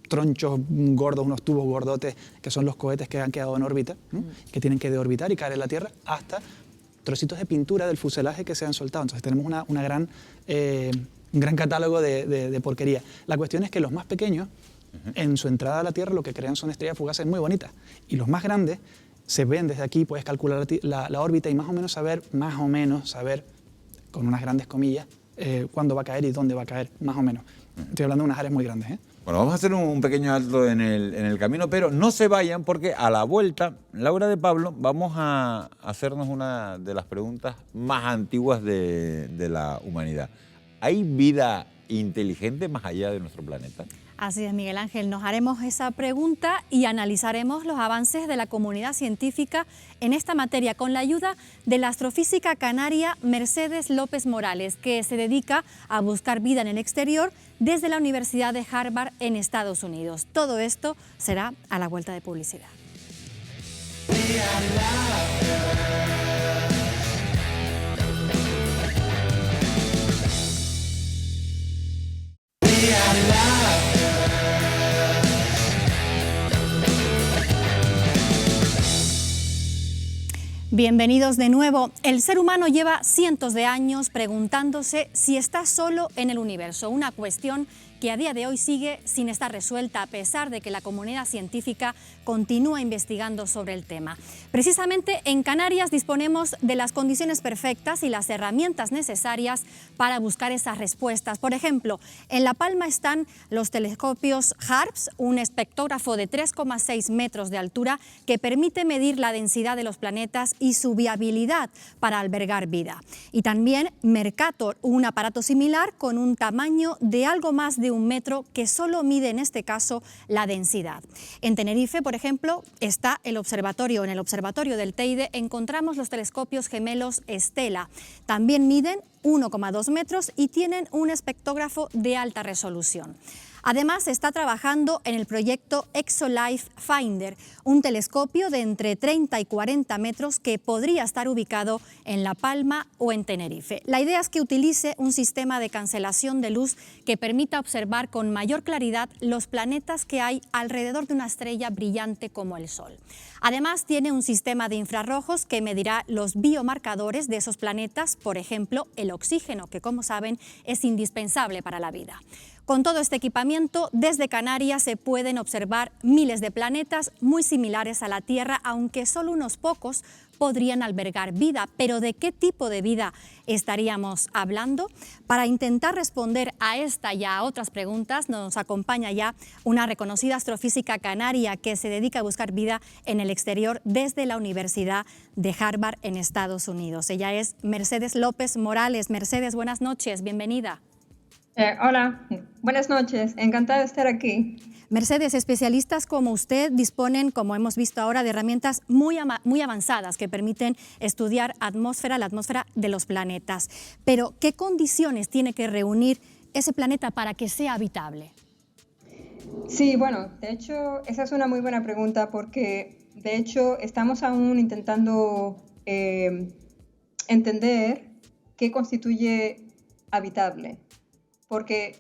tronchos gordos, unos tubos gordotes, que son los cohetes que han quedado en órbita, ¿no? Que tienen que deorbitar y caer en la Tierra, hasta trocitos de pintura del fuselaje que se han soltado. Entonces tenemos un gran catálogo de porquería. La cuestión es que los más pequeños, en su entrada a la Tierra, lo que crean son estrellas fugaces muy bonitas. Y los más grandes se ven desde aquí, puedes calcular la órbita y más o menos saber, con unas grandes comillas, cuándo va a caer y dónde va a caer, más o menos. Estoy hablando de unas áreas muy grandes, ¿eh? Bueno, vamos a hacer un pequeño alto en el camino, pero no se vayan porque a la vuelta, Laura de Pablo, vamos a hacernos una de las preguntas más antiguas de la humanidad. ¿Hay vida inteligente más allá de nuestro planeta? Así es, Miguel Ángel, nos haremos esa pregunta y analizaremos los avances de la comunidad científica en esta materia con la ayuda de la astrofísica canaria Mercedes López Morales, que se dedica a buscar vida en el exterior desde la Universidad de Harvard en Estados Unidos. Todo esto será a la vuelta de publicidad. Bienvenidos de nuevo. El ser humano lleva cientos de años preguntándose si está solo en el universo, una cuestión que a día de hoy sigue sin estar resuelta a pesar de que la comunidad científica continúa investigando sobre el tema. Precisamente en Canarias disponemos de las condiciones perfectas y las herramientas necesarias para buscar esas respuestas. Por ejemplo, en La Palma están los telescopios HARPS, un espectrógrafo de 3,6 metros de altura que permite medir la densidad de los planetas y su viabilidad para albergar vida. Y también Mercator, un aparato similar con un tamaño de algo más de 1 metro que solo mide en este caso la densidad. En Tenerife, por ejemplo, está el observatorio. En el observatorio del Teide encontramos los telescopios gemelos Stella. También miden 1,2 metros y tienen un espectrógrafo de alta resolución. Además, se está trabajando en el proyecto ExoLife Finder, un telescopio de entre 30 y 40 metros que podría estar ubicado en La Palma o en Tenerife. La idea es que utilice un sistema de cancelación de luz que permita observar con mayor claridad los planetas que hay alrededor de una estrella brillante como el Sol. Además, tiene un sistema de infrarrojos que medirá los biomarcadores de esos planetas, por ejemplo, el oxígeno, que como saben es indispensable para la vida. Con todo este equipamiento, desde Canarias se pueden observar miles de planetas muy similares a la Tierra, aunque solo unos pocos podrían albergar vida. Pero ¿de qué tipo de vida estaríamos hablando? Para intentar responder a esta y a otras preguntas, nos acompaña ya una reconocida astrofísica canaria que se dedica a buscar vida en el exterior desde la Universidad de Harvard en Estados Unidos. Ella es Mercedes López Morales. Mercedes, buenas noches, bienvenida. Hola, buenas noches, encantada de estar aquí. Mercedes, especialistas como usted disponen, como hemos visto ahora, de herramientas muy avanzadas que permiten estudiar la atmósfera de los planetas. Pero, ¿qué condiciones tiene que reunir ese planeta para que sea habitable? Sí, bueno, de hecho, esa es una muy buena pregunta porque, de hecho, estamos aún intentando entender qué constituye habitable. Porque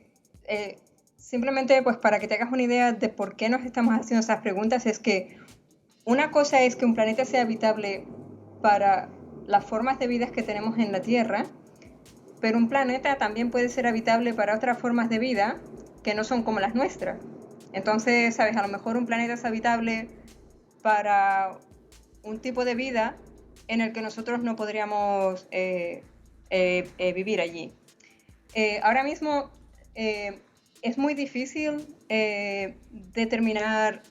simplemente pues para que te hagas una idea de por qué nos estamos haciendo esas preguntas es que una cosa es que un planeta sea habitable para las formas de vida que tenemos en la Tierra, pero un planeta también puede ser habitable para otras formas de vida que no son como las nuestras. Entonces, sabes, a lo mejor un planeta es habitable para un tipo de vida en el que nosotros no podríamos vivir allí. Ahora mismo es muy difícil determinar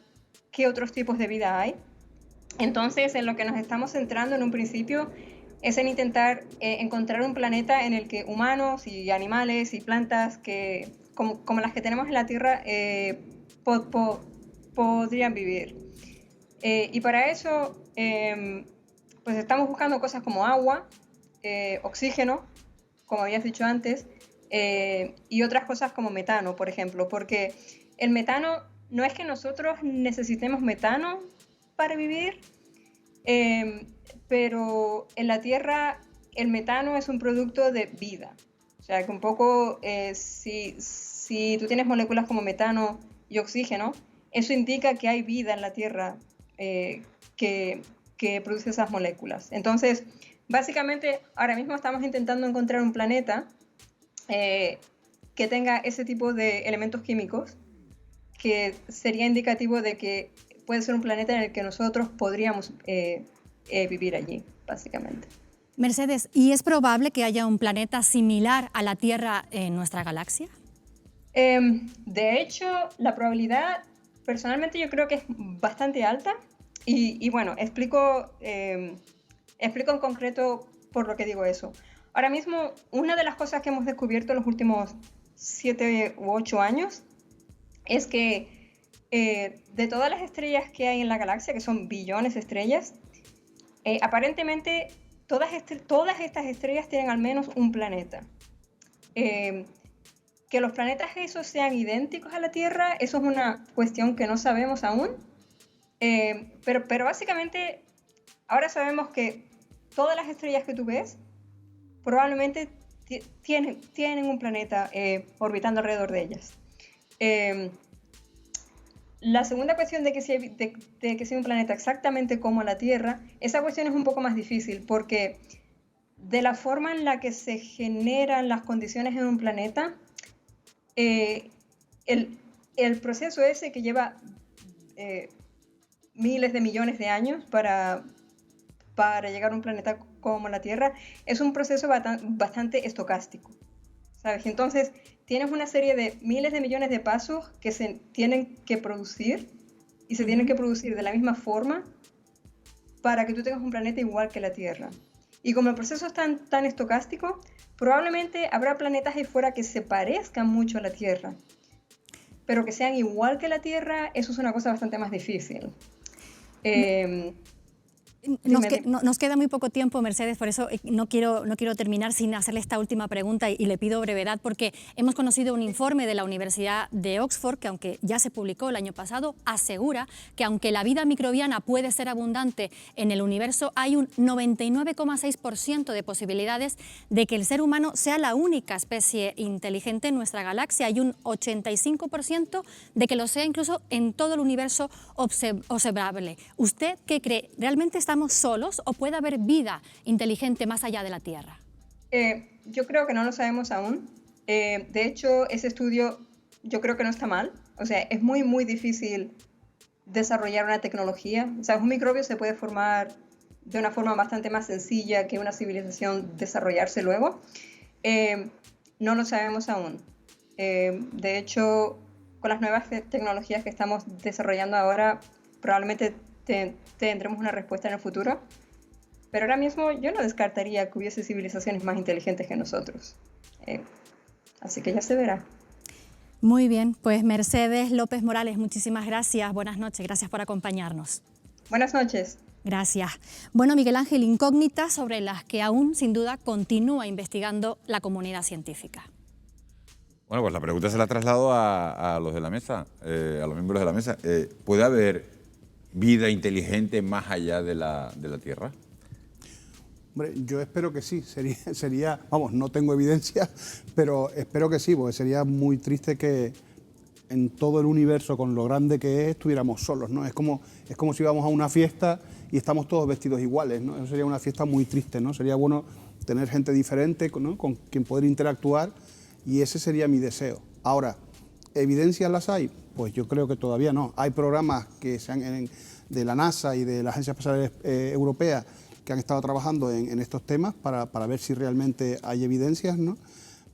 qué otros tipos de vida hay. Entonces, en lo que nos estamos centrando en un principio es en intentar encontrar un planeta en el que humanos y animales y plantas como las que tenemos en la Tierra podrían vivir. Y para eso pues estamos buscando cosas como agua, oxígeno, como habías dicho antes, y otras cosas como metano, por ejemplo, porque el metano no es que nosotros necesitemos metano para vivir, pero en la Tierra el metano es un producto de vida. O sea, que un poco si tú tienes moléculas como metano y oxígeno, eso indica que hay vida en la Tierra que produce esas moléculas. Entonces, básicamente, ahora mismo estamos intentando encontrar un planeta que tenga ese tipo de elementos químicos que sería indicativo de que puede ser un planeta en el que nosotros podríamos vivir allí, básicamente. Mercedes, ¿y es probable que haya un planeta similar a la Tierra en nuestra galaxia? De hecho, la probabilidad, personalmente yo creo que es bastante alta y bueno, explico en concreto por lo que digo eso. Ahora mismo, una de las cosas que hemos descubierto en los últimos 7 u 8 años es que de todas las estrellas que hay en la galaxia, que son billones de estrellas, aparentemente todas estas estrellas tienen al menos un planeta. Que los planetas esos sean idénticos a la Tierra, eso es una cuestión que no sabemos aún, pero básicamente ahora sabemos que todas las estrellas que tú ves probablemente tienen un planeta orbitando alrededor de ellas. La segunda cuestión de que si hay un planeta exactamente como la Tierra, esa cuestión es un poco más difícil porque de la forma en la que se generan las condiciones en un planeta, el proceso ese que lleva miles de millones de años para llegar a un planeta como la Tierra, es un proceso bastante estocástico, ¿sabes? Entonces, tienes una serie de miles de millones de pasos que se tienen que producir y se tienen que producir de la misma forma para que tú tengas un planeta igual que la Tierra. Y como el proceso es tan estocástico, probablemente habrá planetas ahí fuera que se parezcan mucho a la Tierra, pero que sean igual que la Tierra, eso es una cosa bastante más difícil. Nos queda muy poco tiempo, Mercedes, por eso no quiero terminar sin hacerle esta última pregunta y le pido brevedad porque hemos conocido un informe de la Universidad de Oxford que, aunque ya se publicó el año pasado, asegura que aunque la vida microbiana puede ser abundante en el universo, hay un 99,6% de posibilidades de que el ser humano sea la única especie inteligente en nuestra galaxia. Hay un 85% de que lo sea incluso en todo el universo observable. ¿Usted qué cree? ¿Realmente estamos solos o puede haber vida inteligente más allá de la Tierra? Yo creo que no lo sabemos aún. De hecho, ese estudio yo creo que no está mal. O sea, es muy, muy difícil desarrollar una tecnología. O sea, un microbio se puede formar de una forma bastante más sencilla que una civilización desarrollarse luego. No lo sabemos aún. De hecho, con las nuevas tecnologías que estamos desarrollando ahora, probablemente tendremos una respuesta en el futuro, pero ahora mismo yo no descartaría que hubiese civilizaciones más inteligentes que nosotros. Así que ya se verá. Muy bien, pues Mercedes López Morales, muchísimas gracias, buenas noches, gracias por acompañarnos. Buenas noches. Gracias. Bueno, Miguel Ángel, incógnitas sobre las que aún sin duda continúa investigando la comunidad científica. Bueno, pues la pregunta se la traslado a los de la mesa, a los miembros de la mesa. ¿Puede haber vida inteligente más allá de la Tierra? Hombre, yo espero que sí. Sería, vamos, no tengo evidencia, pero espero que sí, porque sería muy triste que en todo el universo, con lo grande que es, estuviéramos solos, ¿no? Es como si íbamos a una fiesta y estamos todos vestidos iguales, ¿no? Eso sería una fiesta muy triste, ¿no? Sería bueno tener gente diferente, ¿no?, con quien poder interactuar, y ese sería mi deseo. Ahora, ¿evidencias las hay? Pues yo creo que todavía no. Hay programas que de la NASA y de la Agencia Espacial Europea que han estado trabajando en estos temas para ver si realmente hay evidencias, ¿no?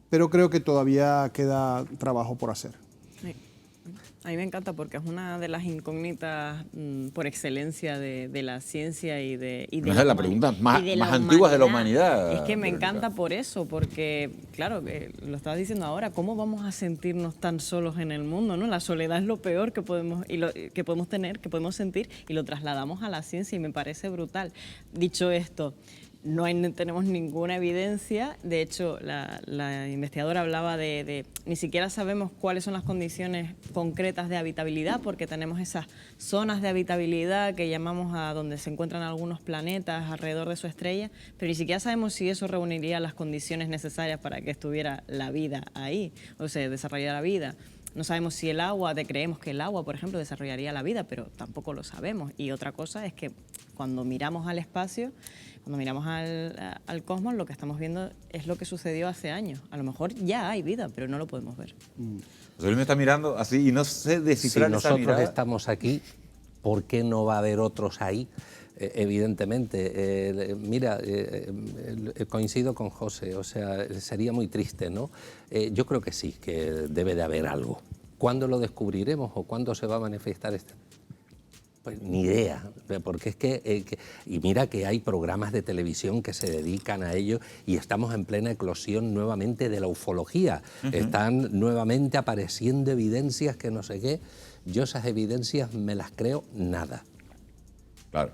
Pero creo que todavía queda trabajo por hacer. Sí. A mí me encanta porque es una de las incógnitas por excelencia de la ciencia y de la pregunta más antigua de la humanidad. Es que me encanta por eso, porque, claro, lo estabas diciendo ahora, ¿cómo vamos a sentirnos tan solos en el mundo, ¿no? La soledad es lo peor que podemos tener, que podemos sentir, y lo trasladamos a la ciencia y me parece brutal. Dicho esto, no tenemos ninguna evidencia. De hecho, la investigadora hablaba de ni siquiera sabemos cuáles son las condiciones concretas de habitabilidad, porque tenemos esas zonas de habitabilidad que llamamos a donde se encuentran algunos planetas alrededor de su estrella, pero ni siquiera sabemos si eso reuniría las condiciones necesarias para que estuviera la vida ahí, o sea, desarrollara vida. No sabemos si creemos que el agua, por ejemplo, desarrollaría la vida, pero tampoco lo sabemos. Y otra cosa es que cuando miramos al espacio, cuando miramos al cosmos, lo que estamos viendo es lo que sucedió hace años. A lo mejor ya hay vida, pero no lo podemos ver. José Luis me está mirando así y no sé descifrar esa mirada. Si nosotros estamos aquí, ¿por qué no va a haber otros ahí? Evidentemente, coincido con José, o sea, sería muy triste, ¿no? Yo creo que sí, que debe de haber algo. ¿Cuándo lo descubriremos o cuándo se va a manifestar esto? Pues ni idea, porque es que y mira que hay programas de televisión que se dedican a ello y estamos en plena eclosión nuevamente de la ufología. Están nuevamente apareciendo evidencias que no sé qué. Yo esas evidencias me las creo nada. Claro,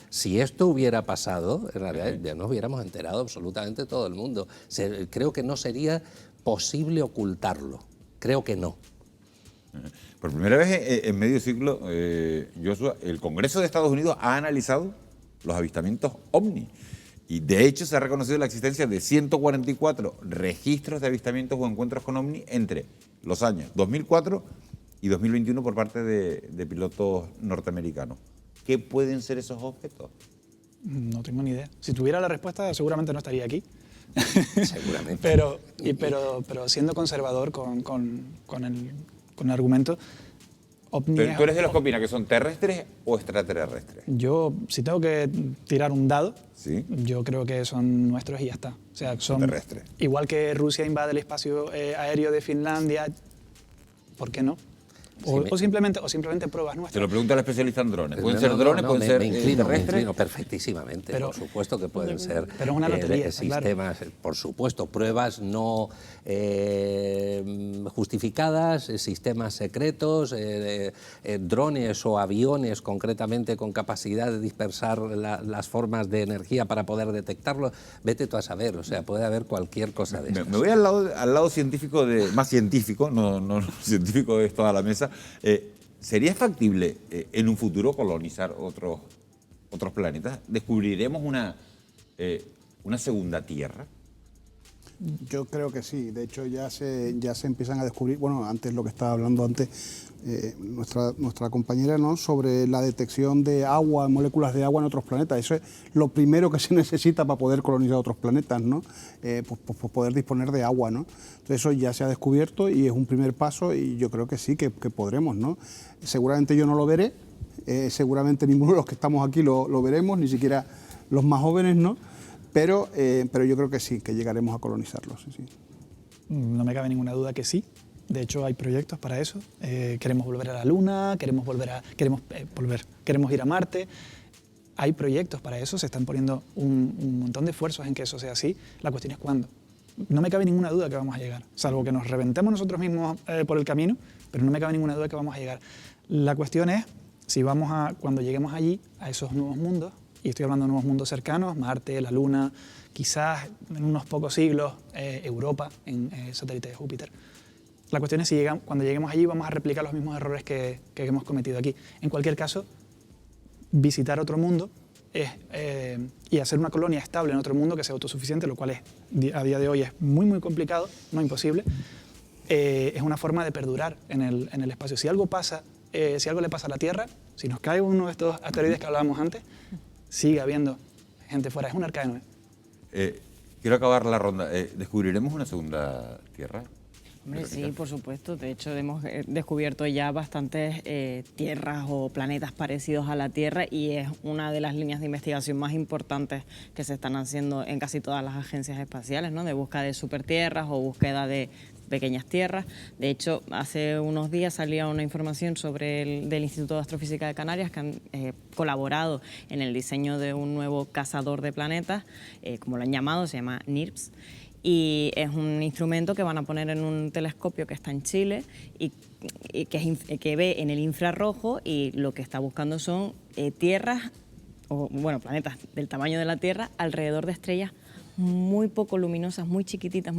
si esto hubiera pasado, en realidad ya nos hubiéramos enterado absolutamente todo el mundo. Creo que no sería posible ocultarlo. Creo que no. Por primera vez en medio siglo, Joshua, el Congreso de Estados Unidos ha analizado los avistamientos OVNI. Y de hecho se ha reconocido la existencia de 144 registros de avistamientos o encuentros con OVNI entre los años 2004 y 2021 por parte de pilotos norteamericanos. ¿Qué pueden ser esos objetos? No tengo ni idea. Si tuviera la respuesta, seguramente no estaría aquí. Seguramente. pero siendo conservador con el argumento, OVNI Pero tú eres de los que opina que son terrestres o extraterrestres. Yo, si tengo que tirar un dado, ¿sí? Yo creo que son nuestros y ya está. O sea, son terrestres. Igual que Rusia invade el espacio aéreo de Finlandia, ¿por qué no? O simplemente pruebas nuestras. Te lo pregunta el especialista en drones. ¿Pueden ser drones? ¿Pueden ser me terrestres? inclino perfectísimamente. Por supuesto que pueden ser pero es una lotería, sistemas, claro. Por supuesto, pruebas no justificadas, sistemas secretos, drones o aviones concretamente con capacidad de dispersar las formas de energía para poder detectarlo. Vete tú a saber, o sea, puede haber cualquier cosa de eso. Me voy al lado científico, más científico, no científico es toda la mesa. ¿Sería factible en un futuro colonizar otros planetas? ¿Descubriremos una segunda Tierra? Yo creo que sí. De hecho, ya se empiezan a descubrir, bueno, antes lo que estaba hablando antes nuestra compañera, ¿no?, sobre la detección de agua, moléculas de agua en otros planetas. Eso es lo primero que se necesita para poder colonizar otros planetas, ¿no? Pues poder disponer de agua, ¿no? Entonces eso ya se ha descubierto y es un primer paso y yo creo que sí, que podremos, ¿no? Seguramente yo no lo veré, seguramente ninguno de los que estamos aquí lo veremos, ni siquiera los más jóvenes, ¿no? Pero yo creo que sí, que llegaremos a colonizarlos. Sí. No me cabe ninguna duda que sí. De hecho, hay proyectos para eso. Queremos volver a la Luna, queremos ir a Marte. Hay proyectos para eso, se están poniendo un montón de esfuerzos en que eso sea así. La cuestión es cuándo. No me cabe ninguna duda que vamos a llegar, salvo que nos reventemos nosotros mismos por el camino, pero no me cabe ninguna duda que vamos a llegar. La cuestión es si cuando lleguemos allí, a esos nuevos mundos, y estoy hablando de nuevos mundos cercanos, Marte, la Luna, quizás en unos pocos siglos Europa, en satélite de Júpiter. La cuestión es si cuando lleguemos allí vamos a replicar los mismos errores que hemos cometido aquí. En cualquier caso, visitar otro mundo y hacer una colonia estable en otro mundo que sea autosuficiente, lo cual a día de hoy es muy, muy complicado, no imposible, es una forma de perdurar en el espacio. Si algo le pasa a la Tierra, si nos cae uno de estos asteroides que hablábamos antes, sigue habiendo gente fuera. Es un arca de Noé. Quiero acabar la ronda. ¿Descubriremos una segunda Tierra? Hombre, sí, por supuesto. De hecho, hemos descubierto ya bastantes tierras o planetas parecidos a la Tierra y es una de las líneas de investigación más importantes que se están haciendo en casi todas las agencias espaciales, ¿no? De búsqueda de supertierras o búsqueda de pequeñas tierras. De hecho, hace unos días salía una información del Instituto de Astrofísica de Canarias que han colaborado en el diseño de un nuevo cazador de planetas, como lo han llamado, se llama NIRPS. Y es un instrumento que van a poner en un telescopio que está en Chile y que ve en el infrarrojo, y lo que está buscando son tierras, planetas del tamaño de la Tierra alrededor de estrellas muy poco luminosas, muy chiquititas,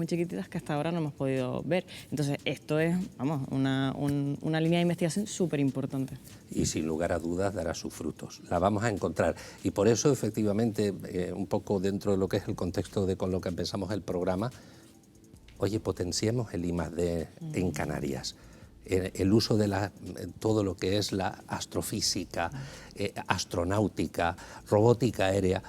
que hasta ahora no hemos podido ver. Entonces, esto es, una línea de investigación súper importante. Y sin lugar a dudas dará sus frutos. La vamos a encontrar. Y por eso, efectivamente, un poco dentro de lo que es el contexto de con lo que empezamos el programa, oye, potenciemos el I+D en Canarias. El uso de todo lo que es la astrofísica, astronáutica, robótica aérea,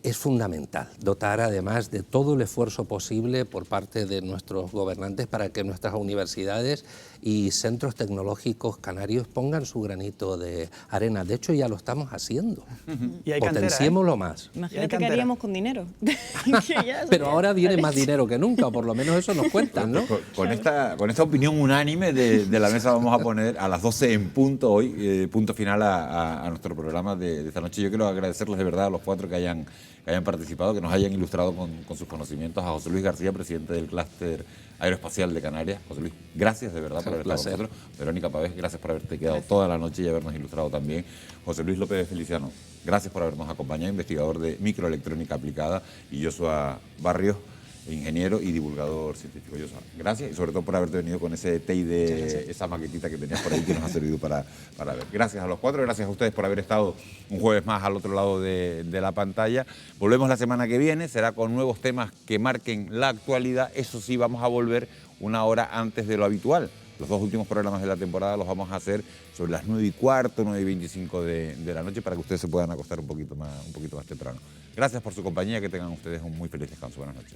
es fundamental. Dotar además de todo el esfuerzo posible por parte de nuestros gobernantes para que nuestras universidades y centros tecnológicos canarios pongan su granito de arena. De hecho, ya lo estamos haciendo. Y hay potenciémoslo más. Imagínate qué haríamos con dinero. Pero ahora viene más dinero que nunca, o por lo menos eso nos cuentan, ¿no? Con esta opinión unánime de la mesa vamos a poner a las 12 en punto hoy, punto final a nuestro programa de esta noche. Yo quiero agradecerles de verdad a los cuatro que hayan participado, que nos hayan ilustrado con sus conocimientos. A José Luis García, presidente del Clúster Aeroespacial de Canarias. José Luis, gracias de verdad por haber estado con nosotros. Verónica Pavés, gracias por haberte quedado toda la noche y habernos ilustrado también. José Luis López Feliciano, gracias por habernos acompañado, investigador de microelectrónica aplicada, y Joshua Barrios, ingeniero y divulgador científico. Joshua, gracias, y sobre todo por haberte venido con ese TID, esa maquetita que tenías por ahí que nos ha servido para ver. Gracias a los cuatro, gracias a ustedes por haber estado un jueves más al otro lado de la pantalla. Volvemos la semana que viene, será con nuevos temas que marquen la actualidad. Eso sí, vamos a volver una hora antes de lo habitual, Los 2 últimos programas de la temporada los vamos a hacer sobre las 9:15, 9:25 de la noche, para que ustedes se puedan acostar un poquito más temprano. Gracias por su compañía, que tengan ustedes un muy feliz descanso. Buenas noches.